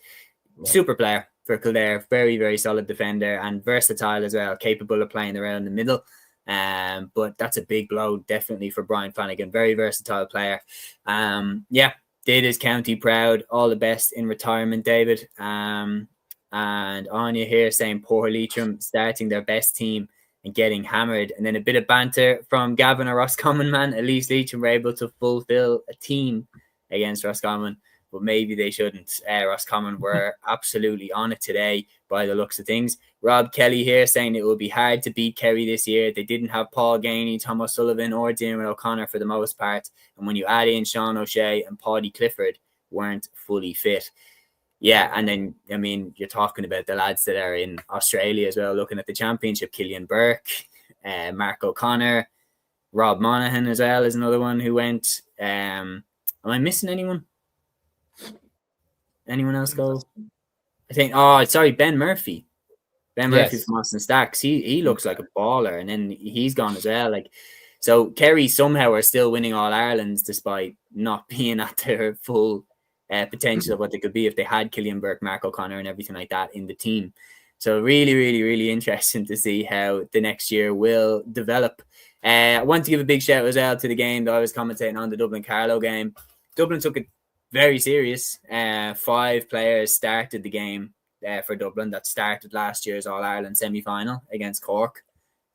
Yeah. Super player for Kildare. Very, very solid defender and versatile as well. Capable of playing around the middle. But that's a big blow, definitely, for Brian Flanagan. Very versatile player. Yeah, did his county proud. All the best in retirement, David. And Anya here saying poor Leitrim starting their best team and getting hammered. And then a bit of banter from Gavin or Roscommon, man. At least Leitrim were able to fulfill a team against Roscommon, but maybe they shouldn't. Roscommon were absolutely on it today by the looks of things. Rob Kelly here saying it will be hard to beat Kerry this year. They didn't have Paul Gainey, Tom O'Sullivan or Diarmuid O'Connor for the most part. And when you add in Sean O'Shea and Paddy Clifford, weren't fully fit. Yeah, and then, I mean, you're talking about the lads that are in Australia as well, looking at the championship. Killian Burke, Mark O'Connor, Rob Monaghan as well is another one who went. Am I missing anyone? Anyone else go? I think, Ben Murphy. Ben Murphy from Austin Stacks. He looks like a baller, and then he's gone as well. Like, so Kerry somehow are still winning All Irelands despite not being at their full potential of what they could be if they had Killian Burke, Mark O'Connor and everything like that in the team. So really, really, really interesting to see how the next year will develop. I want to give a big shout as well to the game that I was commentating on, the Dublin-Carlow game. Dublin took it very serious. 5 players started the game for Dublin that started last year's All-Ireland semi-final against Cork.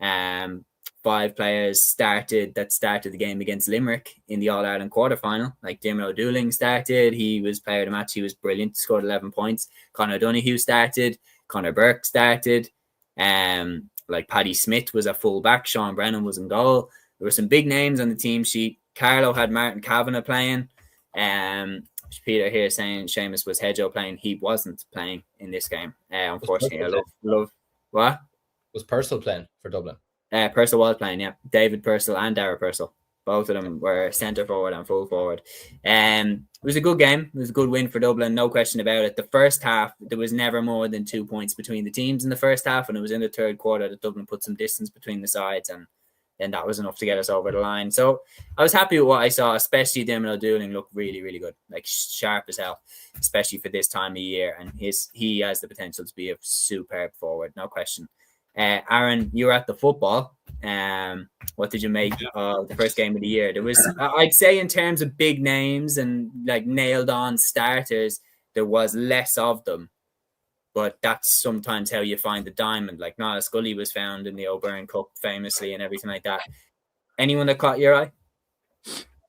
5 players started the game against Limerick in the All-Ireland quarterfinal. Like Diarmuid O'Dooling started. He was player of the match. He was brilliant. Scored 11 points. Conor Donoghue started. Conor Burke started. Like Paddy Smith was a full-back. Sean Brennan was in goal. There were some big names on the team sheet. Carlow had Martin Kavanagh playing. Peter here saying Seamus was Hedgehow playing. He wasn't playing in this game. Unfortunately, I love what? Was Purcell playing for Dublin? Purcell was playing, yeah. David Purcell and Dara Purcell. Both of them were centre forward and full forward. It was a good game. It was a good win for Dublin, no question about it. The first half, there was never more than 2 points between the teams in the first half, and it was in the third quarter that Dublin put some distance between the sides, and then that was enough to get us over the line. So I was happy with what I saw, especially Diarmuid O'Dooling looked really, really good, like sharp as hell, especially for this time of year. And he has the potential to be a superb forward, no question. Aaron, you were at the football. What did you make of the first game of the year? There was, I'd say, in terms of big names and like nailed on starters, there was less of them. But that's sometimes how you find the diamond. Like Niall Scully was found in the O'Byrne Cup famously and everything like that. Anyone that caught your eye?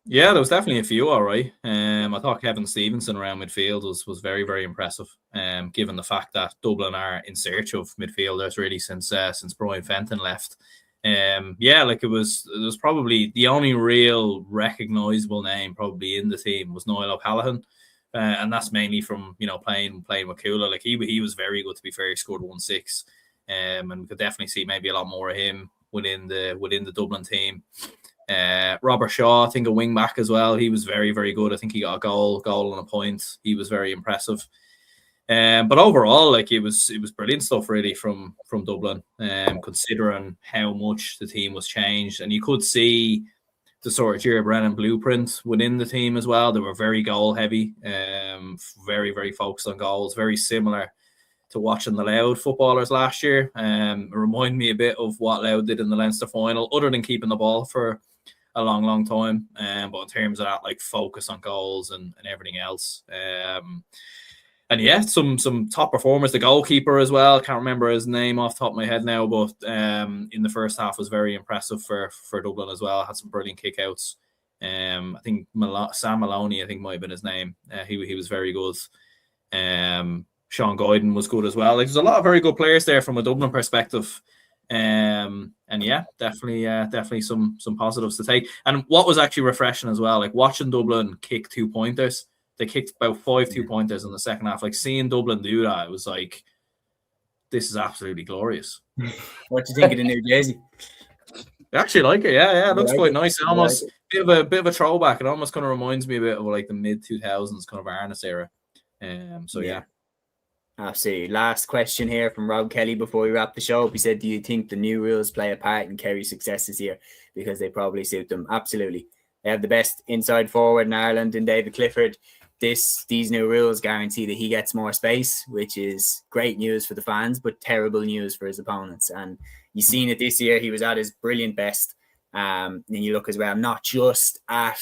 Yeah, there was definitely a few, all right. I thought Kevin Stevenson around midfield was very, very impressive. Given the fact that Dublin are in search of midfielders really since Brian Fenton left. Like it was probably the only real recognisable name probably in the team was Niall O'Callaghan. And that's mainly from playing with Cúilín. Like he was very good, to be fair. He scored 1-6, and we could definitely see maybe a lot more of him within the Dublin team. Robert Shaw, I think a wing back as well. He was very, very good. I think he got a goal and a point. He was very impressive. But overall, like it was brilliant stuff really from Dublin. Considering how much the team was changed, and you could see the sort of Gerard Brennan blueprint within the team as well. They were very goal heavy, very, very focused on goals, very similar to watching the Louth footballers last year. It reminded me a bit of what Louth did in the Leinster final, other than keeping the ball for a long, long time. But in terms of that, like focus on goals and everything else. And yeah, some top performers. The goalkeeper as well. Can't remember his name off the top of my head now, but in the first half was very impressive for Dublin as well. Had some brilliant kickouts. I think Sam Maloney, I think might have been his name. He was very good. Sean Guyton was good as well. Like, there's a lot of very good players there from a Dublin perspective. And yeah, definitely some positives to take. And what was actually refreshing as well, like watching Dublin kick 2-pointers. They kicked about 5 2-pointers in the second half. Like seeing Dublin do that, it was like, this is absolutely glorious. What do you think of the new jersey? I actually like it. Yeah, it looks like quite it. nice. It almost bit of a throwback. It almost kind of reminds me a bit of like the mid 2000s kind of Arnis era. So yeah. Absolutely. Last question here from Rob Kelly before we wrap the show up. He said, do you think the new rules play a part in Kerry's success this year? Because they probably suit them. Absolutely. They have the best inside forward in Ireland in David Clifford. These new rules guarantee that he gets more space, which is great news for the fans, but terrible news for his opponents. And you've seen it this year. He was at his brilliant best. And you look as well, not just at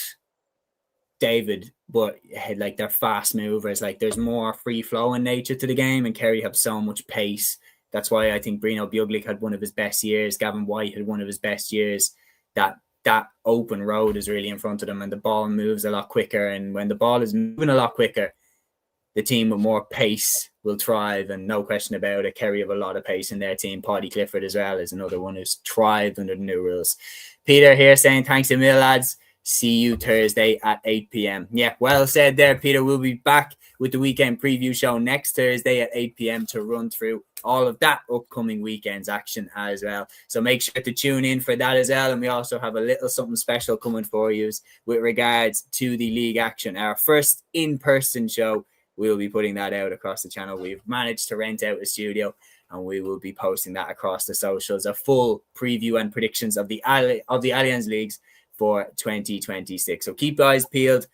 David, but like they're fast movers. Like there's more free flowing nature to the game, and Kerry have so much pace. That's why I think Brino Buglik had one of his best years. Gavin White had one of his best years. That open road is really in front of them, and the ball moves a lot quicker. And when the ball is moving a lot quicker, the team with more pace will thrive, and no question about it. Kerry have a lot of pace in their team. Paddy Clifford as well is another one who's thrived under the new rules. Peter here saying, thanks a mil, lads. See you Thursday at 8 p.m. Yeah, well said there, Peter. We'll be back with the weekend preview show next Thursday at 8 p.m. to run through all of that upcoming weekend's action as well. So make sure to tune in for that as well. And we also have a little something special coming for you with regards to the league action. Our first in-person show, we'll be putting that out across the channel. We've managed to rent out a studio, and we will be posting that across the socials. A full preview and predictions of the Allianz Leagues for 2026. So keep eyes peeled.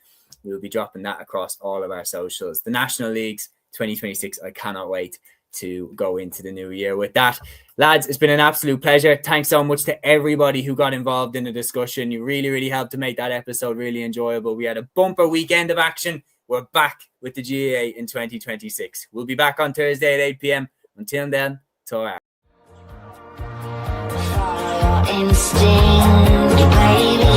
We'll be dropping that across all of our socials. The National Leagues 2026. I cannot wait to go into the new year with that. Lads, it's been an absolute pleasure. Thanks so much to everybody who got involved in the discussion. You really helped to make that episode really enjoyable. We had a bumper weekend of action. We're back with the GAA in 2026. We'll be back on Thursday at 8 p.m. Until then, ta-ra. Instinct, baby.